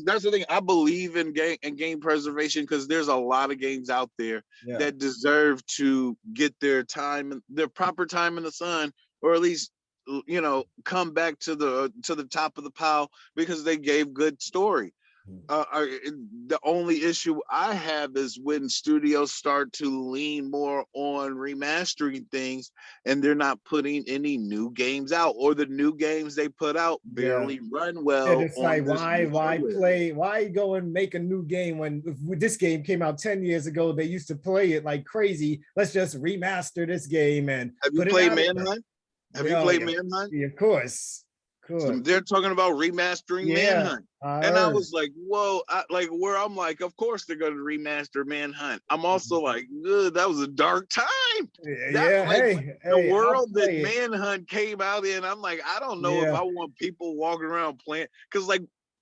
that's the thing. I believe in game preservation, because there's a lot of games out there that deserve to get their proper time in the sun, or at least come back to the top of the pile, because they gave good story. The only issue I have is when studios start to lean more on remastering things, and they're not putting any new games out, or the new games they put out barely run well. And it's like, why go and make a new game when this game came out 10 years ago? They used to play it like crazy. Let's just remaster this game. And have you played Manhunt? Have you played Manhunt? Yeah, of course. So they're talking about remastering Manhunt, and I was like, "Whoa!" I'm like, "Of course they're going to remaster Manhunt." I'm also like, "That was a dark time." The world that Manhunt came out in, I'm like, I don't know if I want people walking around playing, because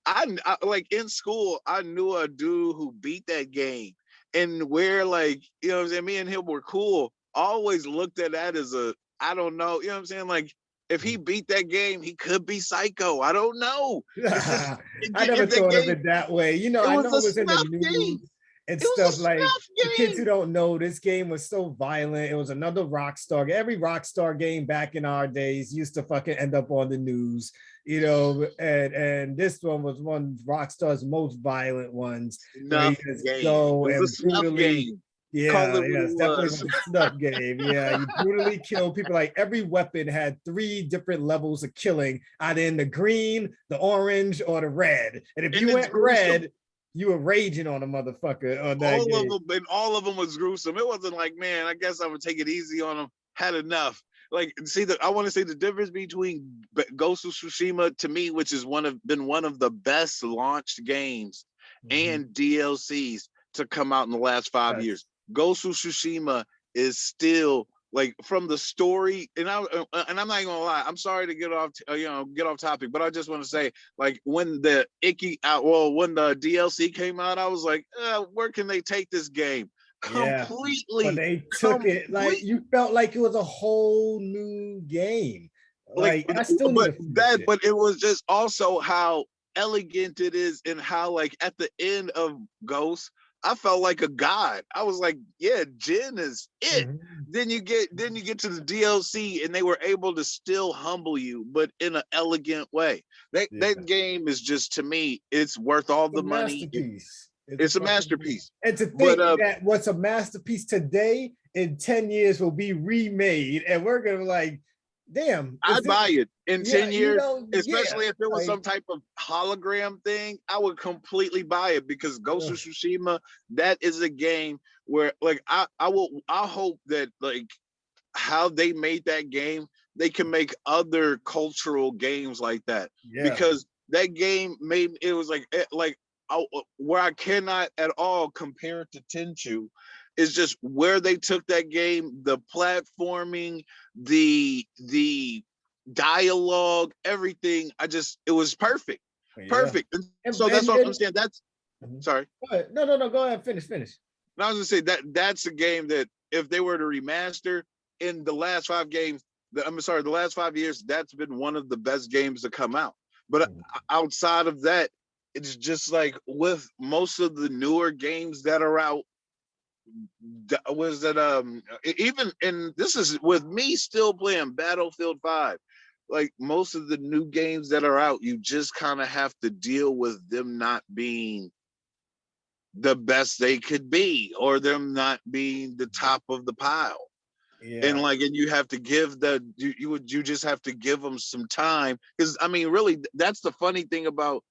I like in school, I knew a dude who beat that game, and where like, you know what I'm saying, me and him were cool. I always looked at that as a, I don't know, you know what I'm saying? Like if he beat that game, he could be psycho. I don't know. It's just I never if that thought of game, it that way. You know, it I was know a it was in the snuff news game. and It was a stuff. Like for snuff kids who game. don't know, this game was so violent. It was another Rockstar. Every Rockstar game back in our days used to fucking end up on the news, you know. And this one was one of Rockstar's most violent ones, where you Snuff just game. go It was a and snuff brutally. game. Call Yeah, it what yeah, it it's definitely was. was a snuff game. Yeah, you brutally kill people. Like every weapon had 3 different levels of killing, either in the green, the orange, or the red. And if And you it's went gruesome. red, you were raging on a motherfucker on that All of game. them, and all of them was gruesome. It wasn't like, man, I guess I'm gonna take it easy on them. Had enough. Like, see, I want to say the difference between Ghost of Tsushima to me, which is been one of the best launched games and DLCs to come out in the last 5 years. Ghost of Tsushima is still like from the story, and I'm not gonna lie. I'm sorry to get off, get off topic, but I just want to say, like when the when the DLC came out, I was like, where can they take this game? Yeah, but Completely, they took it like you felt like it was a whole new game. like, Like I still need to finish it. but it was just also how elegant it is, and how like at the end of Ghost, I felt like a god. I was like, yeah, Jin is it. Then you get to the DLC, and they were able to still humble you, but in an elegant way. That game is just, to me, it's worth all It's the a money. masterpiece. It's a masterpiece. And to But think that what's a masterpiece today in 10 years will be remade, and we're gonna like, damn, I'd buy it in yeah, 10 you years, know, yeah, especially if it was like, some type of hologram thing. I would completely buy it, because Ghost of Tsushima, that is a game where like I hope that like how they made that game, they can make other cultural games like that. Because that game made it was like where I cannot at all compare it to Tenchu is just where they took that game, the platforming, the dialogue, everything. It was perfect. Perfect. And so that's what I'm saying. That's sorry. No, go ahead, finish. And I was gonna say that's a game that if they were to remaster in the last 5 games, the last 5 years, that's been one of the best games to come out. But outside of that, it's just like with most of the newer games that are out, was that even, and this is with me still playing Battlefield 5. Like most of the new games that are out, you just kind of have to deal with them not being the best they could be, or them not being the top of the pile. And like, and you have to give you just have to give them some time, because I mean, really, that's the funny thing about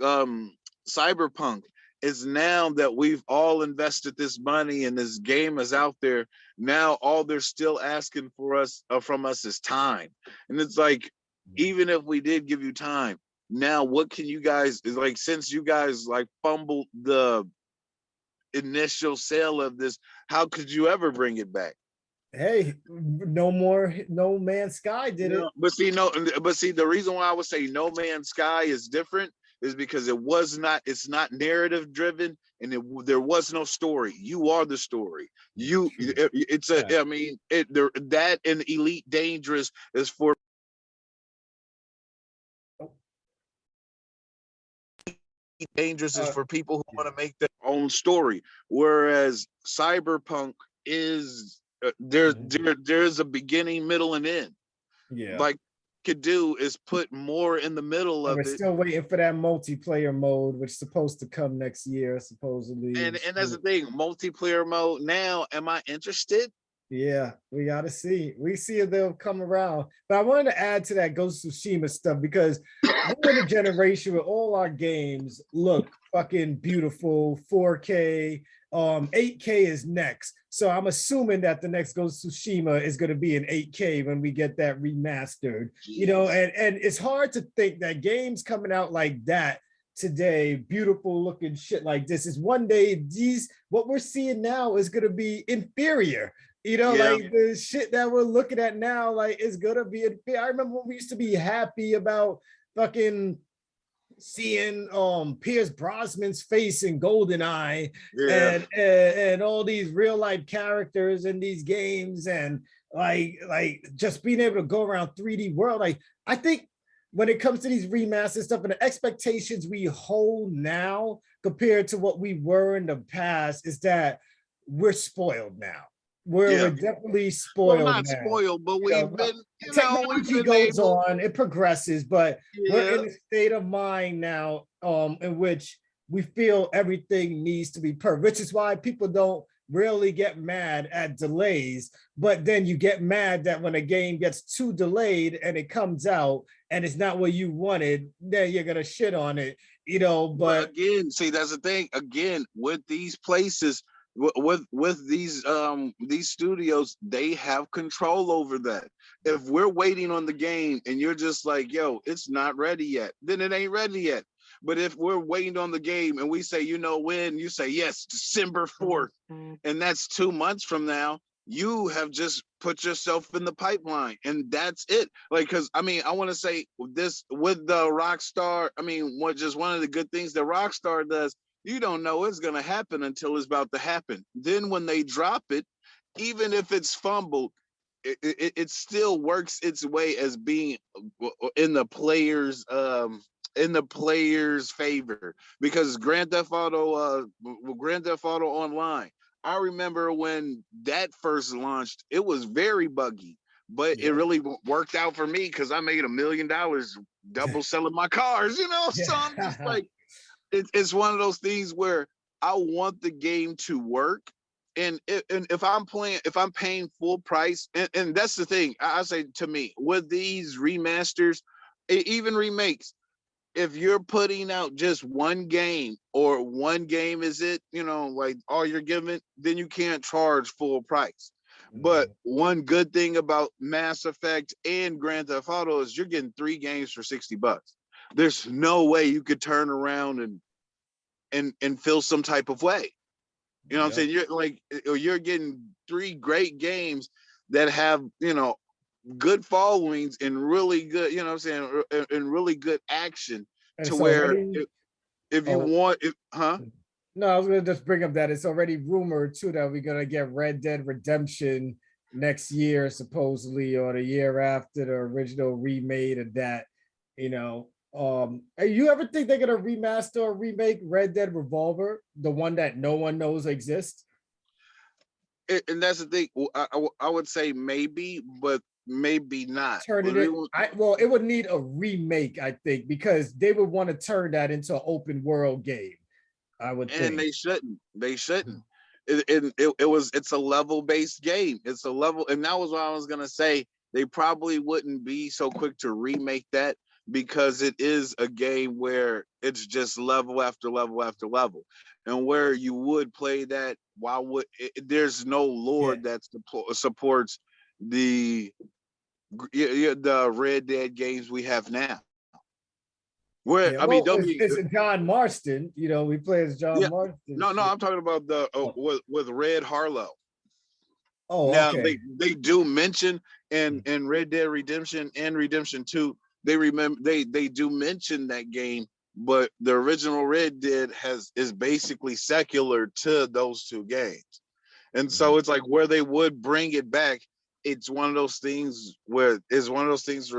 Cyberpunk, is now that we've all invested this money and this game is out there, now all they're still asking for us from us is time. And it's like, even if we did give you time, now what can you guys, is like, since you guys like fumbled the initial sale of this, how could you ever bring it back? Hey, no more No Man's Sky did it. But see, the reason why I would say No Man's Sky is different is because it's not narrative driven, and there was no story. You are the story. I mean, that and Elite Dangerous is for people who want to make their own story, whereas Cyberpunk is there's a beginning, middle, and end. Like could do is put more in the middle of we're it. Still waiting for that multiplayer mode, which is supposed to come next year, supposedly. And that's the thing, multiplayer mode. Now, am I interested? Yeah, we gotta see. We see if they'll come around. But I wanted to add to that Ghost of Tsushima stuff, because we're in a generation where all our games look fucking beautiful, 4K. 8K is next. So I'm assuming that the next Ghost of Tsushima is going to be in 8K when we get that remastered. Jeez. You know, and it's hard to think that games coming out like that today, beautiful looking shit like this, is one day what we're seeing now is going to be inferior. You know, like the shit that we're looking at now, like is gonna be inferior. I remember when we used to be happy about fucking seeing Pierce Brosnan's face in GoldenEye Yeah. and all these real life characters in these games, and like just being able to go around 3D world. Like I think when it comes to these remastered stuff and the expectations we hold now compared to what we were in the past is that we're spoiled now. We're Yeah. definitely Well, spoiled not now. spoiled, but You know, we've technology been goes able. on, it progresses, but we're Yeah. in a state of mind now in which we feel everything needs to be perfect, which is why people don't really get mad at delays. But then you get mad that when a game gets too delayed and it comes out and it's not what you wanted, then you're gonna shit on it, you know. But But again, see, that's the thing. Again, with these places, with these studios, they have control over that. If we're waiting on the game and you're just like, yo, it's not ready yet, then it ain't ready yet. But if we're waiting on the game and we say, you know when, you say yes, December 4th, and that's 2 months from now, you have just put yourself in the pipeline, and that's it. Like, because I mean, I want to say this with the Rockstar. I mean, what just one of the good things that Rockstar does, you don't know it's gonna happen until it's about to happen. Then when they drop it, even if it's fumbled, it still works its way as being in the player's favor, because Grand Theft Auto Online, I remember when that first launched, it was very buggy, but it yeah, really worked out for me because I made $1 million double selling my cars, you know? So I'm just yeah, like, it's one of those things where I want the game to work. And if I'm paying full price, and that's the thing, I say to me, with these remasters, even remakes, if you're putting out just one game or one game is it, you know, like all you're giving, then you can't charge full price. But one good thing about Mass Effect and Grand Theft Auto is you're getting 3 games for $60. There's no way you could turn around and feel some type of way. You know what I'm yeah. saying? You're getting 3 great games that have, you know, good followings and really good, you know what I'm saying, and really good action, And to it's where already, if you oh, want it, huh? no, I was gonna just bring up that it's already rumored too that we're gonna get Red Dead Redemption next year, supposedly, or the year after the original remade of that. You know, you ever think they're gonna remaster or remake Red Dead Revolver, the one that no one knows exists? And that's the thing. I would say maybe, but maybe not. Turn it, well, it would need a remake, I think, because they would want to turn that into an open world game, I would And think. they shouldn't. It's a level based game. It's a level, and that was what I was gonna say. They probably wouldn't be so quick to remake that, because it is a game where it's just level after level after level, and where you would play that, why would there's no lore Yeah. that supports the the Red Dead games we have now. Where Yeah, I mean, well, don't be it's John Marston. You know, we play as John yeah. Marston. No, I'm talking about the Oh, with Red Harlow. oh, Now okay. they do mention in Red Dead Redemption and Redemption 2, they do mention that game, but the original Red Dead is basically secular to those 2 games. And Mhm. so it's like where they would bring it back, it's one of those things where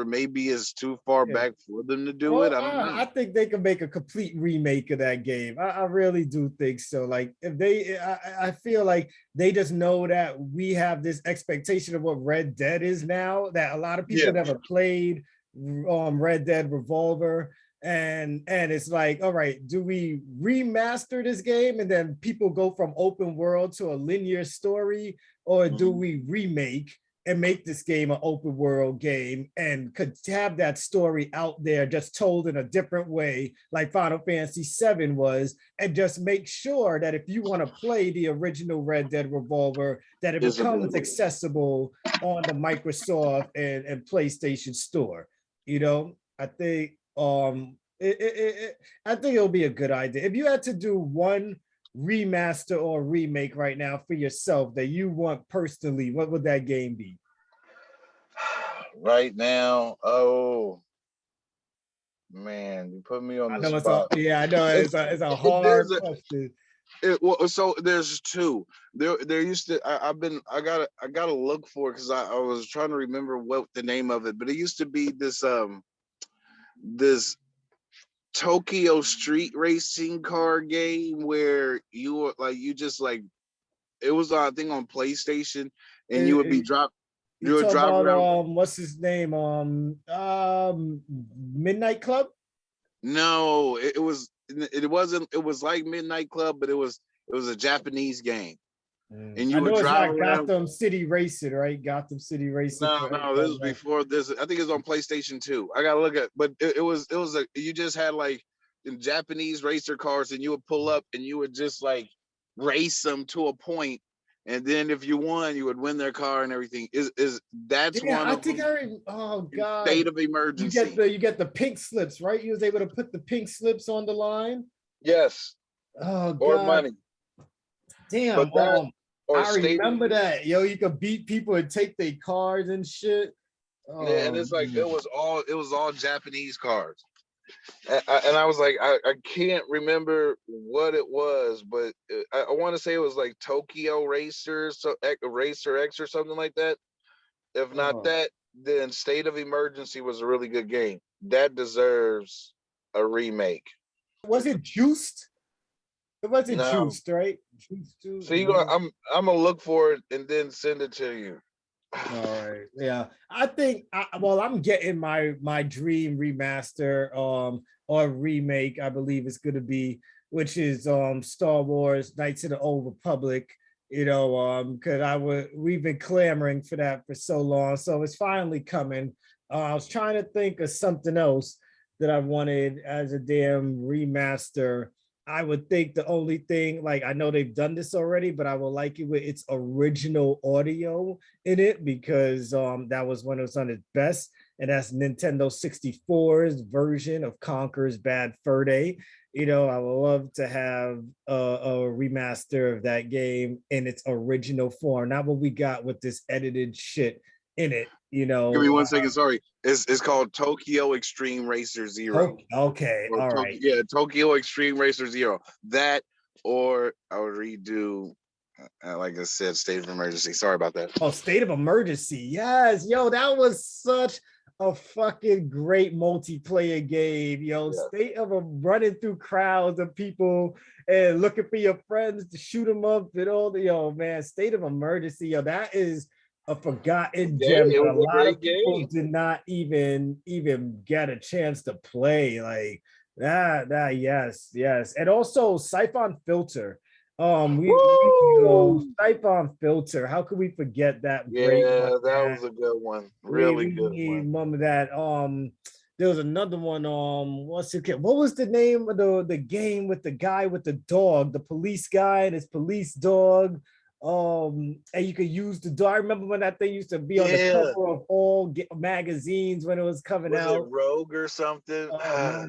maybe it's too far Yeah. back for them to do it. Well, I don't I know. think they can make a complete remake of that game. I really do think so. Like, if they, I feel like they just know that we have this expectation of what Red Dead is now. That a lot of people Yeah. never played Red Dead Revolver, and it's like, all right, do we remaster this game and then people go from open world to a linear story, or do Mhm. we remake and make this game an open world game and could have that story out there just told in a different way, like Final Fantasy VII was, and just make sure that if you want to play the original Red Dead Revolver, that it Is becomes available. accessible on the Microsoft and PlayStation Store. You know, I think I think it'll be a good idea. If you had to do one remaster or remake right now for yourself that you want personally, what would that game be? Right now, oh, Man, you put me on I the know it's a, spot. yeah, I know it's a There's hard a question. well, so there's two. There used to I gotta look for it because I was trying to remember what the name of it, but it used to be this Tokyo street racing car game where you were like you just like it was I think on PlayStation and you would be It- drop you you would talk drive about around. what's his name? Midnight Club. No, it wasn't it was like Midnight Club, but it was a Japanese game. And I you would know it's drive not around. Gotham City Racing, right? Gotham City Racing No, for no, this was Xbox. before this. I think it's on PlayStation 2. I gotta look at, but it was a you just had like in Japanese racer cars, and you would pull up and you would just like race them to a point, and then if you won, you would win their car and everything. Is that's Yeah, one I of think them? oh In God. state of emergency. You get the pink slips, right? You was able to put the pink slips on the line. Yes, Oh or God. money, but Damn. that or I state of remember that. Yo, you could beat people and take their cars and shit. yeah, and Oh it's like man. it was all Japanese cars. And I was like, I can't remember what it was, but I want to say it was like Tokyo Racers, so Racer X or something like that. If not Oh. that, then State of Emergency was a really good game. That deserves a remake. Was it juiced? It wasn't No, juiced, right? Juiced too. so you go, I'm gonna look for it and then send it to you. All right. Yeah. I think well, I'm getting my dream remaster or remake, I believe it's gonna be, which is Star Wars Knights of the Old Republic, because we've been clamoring for that for so long. So it's finally coming. I was trying to think of something else that I wanted as a damn remaster. I would think the only thing, like I know they've done this already, but I would like it with its original audio in it because that was when it was on its best, and that's Nintendo 64's version of Conker's Bad Fur Day. I would love to have a remaster of that game in its original form, not what we got with this edited shit in it. Give me 1 second. Sorry, it's called Tokyo Extreme Racer Zero. Okay, Or all right. Yeah, Tokyo Extreme Racer Zero. That or I would redo, like I said, State of Emergency. Sorry about that. Oh, State of Emergency. Yes, yo, that was such a fucking great multiplayer game. Yo, Yeah. State of running through crowds of people and looking for your friends to shoot them up and all the man. State of Emergency. Yo, that is a forgotten gem It that was a a lot great of people game. did not even get a chance to play. Like that, yes. And also Siphon Filter. Woo! Siphon Filter. How could we forget that great one, Yeah, that man? was a good one. We Really we good need one. mom of that. There was another one. What was the name of the game with the guy with the dog, the police guy and his police dog? And you could use the dog. I remember when that thing used to be on the Yeah. cover of all magazines when it was coming Was it out. Rogue or something?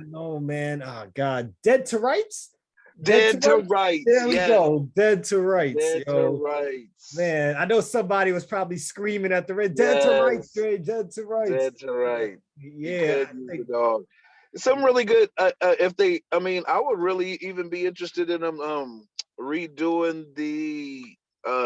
No, man. Oh God, Dead to Rights. Dead to Rights. There we Yes. go. Dead to Rights. Dead to Rights. Man, I know somebody was probably screaming at the red. Dead to Rights, Yes. Dead to Rights. Dead to Rights. You Yeah. could use the dog. Some really good. If they, I mean, I would really even be interested in them redoing the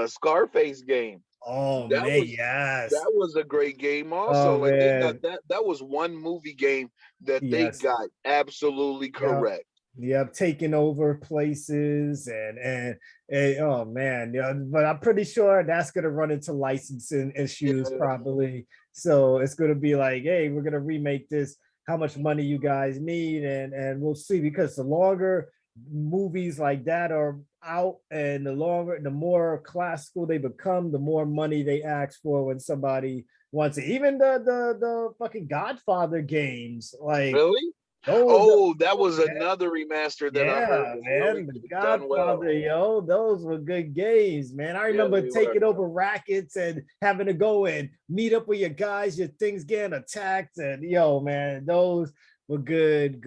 Scarface game. Oh That man, was yes. that was a great game. Also, Oh like they got man, that was one movie game that they yes. got absolutely Yeah. correct. Yep, taking over places and oh man, yeah, but I'm pretty sure that's gonna run into licensing issues Yeah. probably. So it's gonna be like, hey, we're gonna remake this. How much money you guys need, and we'll see. Because the longer movies like that are out, and the more classical they become, the more money they ask for when somebody wants it. Even the fucking Godfather games, like Really? those. Oh, that was another remaster that I heard Yeah, was really man, The done well. Godfather, yo, those were good games, man. I Yeah, remember they were. taking over rackets and having to go and meet up with your guys, your things getting attacked, and yo, man, those were good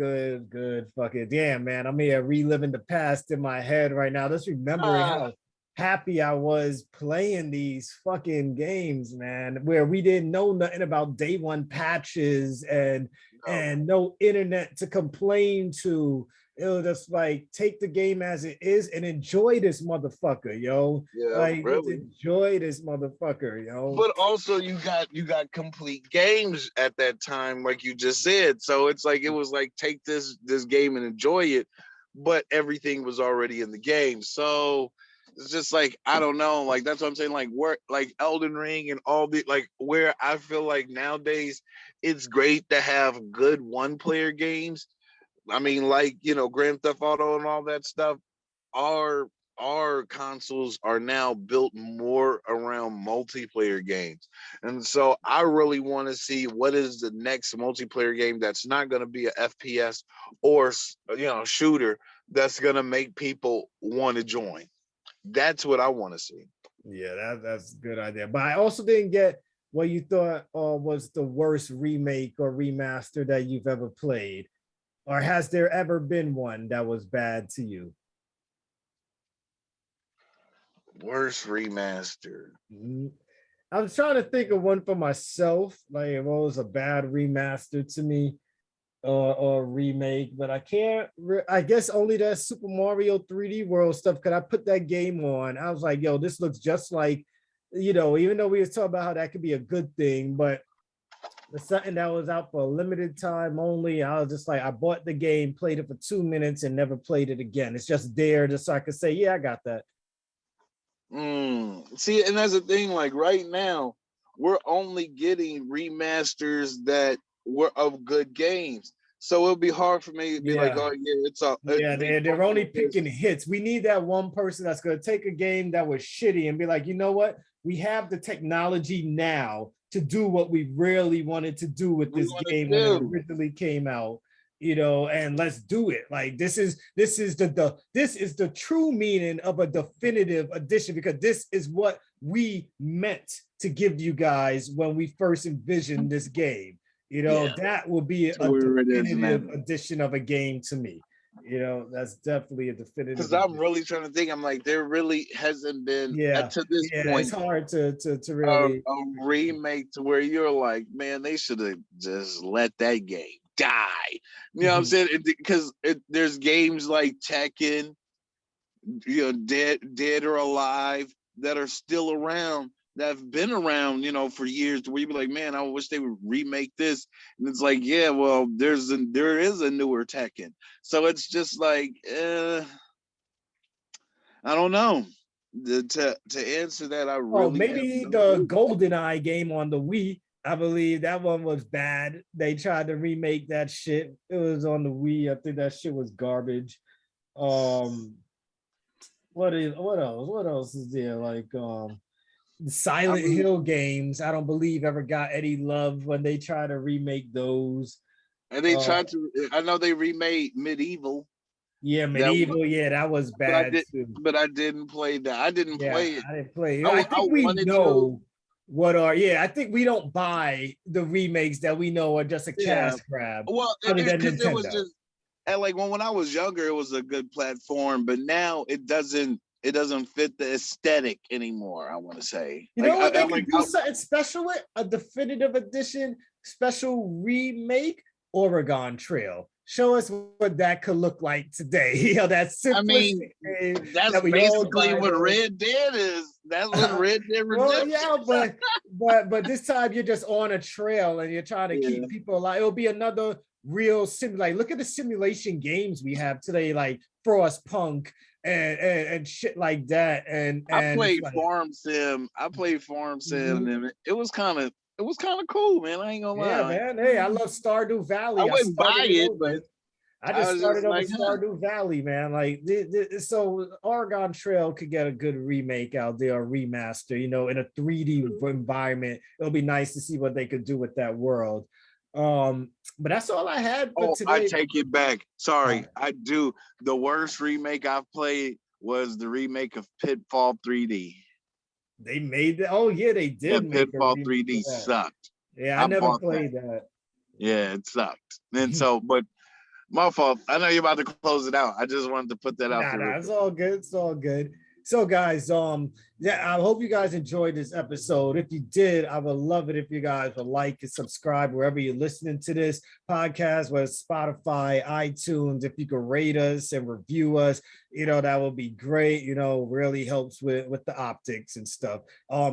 fucking damn, man. I'm here reliving the past in my head right now, just remembering Ah, how happy I was playing these fucking games, man, where we didn't know nothing about day one patches and and no internet to complain to. It was just like take the game as it is and enjoy this motherfucker, yo. Yeah, Like just really. enjoy this motherfucker, yo. But also you got complete games at that time, like you just said. So it's like it was like take this game and enjoy it, but everything was already in the game. So it's just like I don't know, like that's what I'm saying. Like where like Elden Ring and all the like where I feel like nowadays it's great to have good one-player games. I mean, like Grand Theft Auto and all that stuff. Our our consoles are now built more around multiplayer games, and so I really want to see what is the next multiplayer game that's not going to be a FPS or shooter that's going to make people want to join. That's what I want to see. Yeah, that's a good idea. But I also didn't get what you thought was the worst remake or remaster that you've ever played. Or has there ever been one that was bad to you? Worst remaster. I was trying to think of one for myself, like what was a bad remaster to me or remake, but I can't. I guess only that Super Mario 3D World stuff. Cause I put that game on, I was like, "Yo, this looks just like," even though we were talking about how that could be a good thing, but it's something that was out for a limited time only. I was just like, I bought the game, played it for 2 minutes, and never played it again. It's just there just so I could say, yeah, I got that. See, and that's the thing. Like right now, we're only getting remasters that were of good games. So it'll be hard for me to be like, Yeah. oh yeah, it's a Yeah, they're only picking hits. We need that one person that's going to take a game that was shitty and be like, you know what? We have the technology now to do what we really wanted to do with this game when it originally came out, and let's do it. Like this is the true meaning of a definitive edition, because this is what we meant to give you guys when we first envisioned this game. That will be a definitive edition of a game to me. That's definitely a definitive. Because I'm really trying to think. I'm like, there really hasn't been to this point. It's hard to really a remake to where you're like, man, they should have just let that game die. You know what I'm saying? Because there's games like Tekken, Dead or Alive that are still around, that have been around, for years, to where you be like, man, I wish they would remake this. And it's like, yeah, well, there is a newer Tekken. So it's just like, I don't know. To answer that, I really maybe the GoldenEye game on the Wii. I believe that one was bad. They tried to remake that shit. It was on the Wii. I think that shit was garbage. What else? What else is there? Like Silent Hill games, I don't believe ever got any love when they try to remake those. And they tried to. I know they remade Medieval. Yeah, Medieval. That was bad too. But I didn't play that. I didn't play it. I didn't play it. I think we know what are. Yeah, I think we don't buy the remakes that we know are just a cash grab. Well, because it was just, and like when I was younger, it was a good platform, but now it doesn't fit the aesthetic anymore. I want to say, they could do something special with a definitive edition, special remake, Oregon Trail. Show us what that could look like today. That's simplistic. That's basically what Red Dead is. That's what Red Dead Redemption. Well, but this time you're just on a trail and you're trying to keep people alive. It'll be another real like look at the simulation games we have today, like Frostpunk and shit like that. And I played Farm Sim. And it was kind of cool, man. I ain't gonna lie. Yeah, man. Hey, I love Stardew Valley. I wouldn't buy it, but I just started over Stardew Valley, man. Like, so Oregon Trail could get a good remake out there, a remaster, in a 3D environment. It'll be nice to see what they could do with that world. But that's all I had for today. I take it back. Sorry, I do. The worst remake I've played was the remake of Pitfall 3D. They made that. Oh yeah, they did. Yeah, Pitfall 3D sucked. Yeah, I never played that. Yeah, it sucked. And so, but my fault. I know you're about to close it out. I just wanted to put that out there. It's all good. It's all good. So guys, Yeah, I hope you guys enjoyed this episode. If you did, I would love it if you guys would like and subscribe wherever you're listening to this podcast, whether it's Spotify, iTunes. If you could rate us and review us, that would be great. Really helps with the optics and stuff.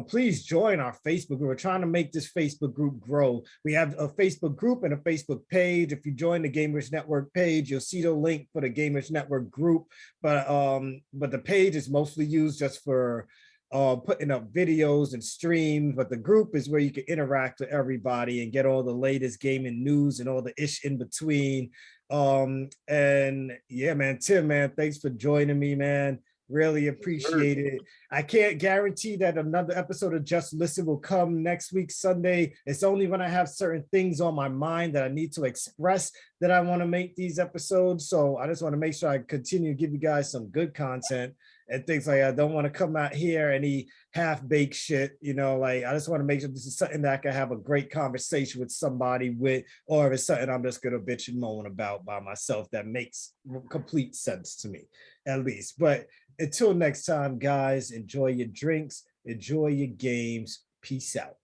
Please join our Facebook group. We're trying to make this Facebook group grow. We have a Facebook group and a Facebook page. If you join the Gamers Network page, you'll see the link for the Gamers Network group. But the page is mostly used just for putting up videos and streams, but the group is where you can interact with everybody and get all the latest gaming news and all the ish in between. And yeah, man, Tim, man, thanks for joining me, man. Really appreciate it. I can't guarantee that another episode of Just Listen will come next week, Sunday. It's only when I have certain things on my mind that I need to express that I want to make these episodes. So I just want to make sure I continue to give you guys some good content and things like that. I don't want to come out here any half-baked shit, like I just want to make sure this is something that I can have a great conversation with somebody with, or if it's something I'm just gonna bitch and moan about by myself that makes complete sense to me, at least. But until next time, guys, enjoy your drinks, enjoy your games. Peace out.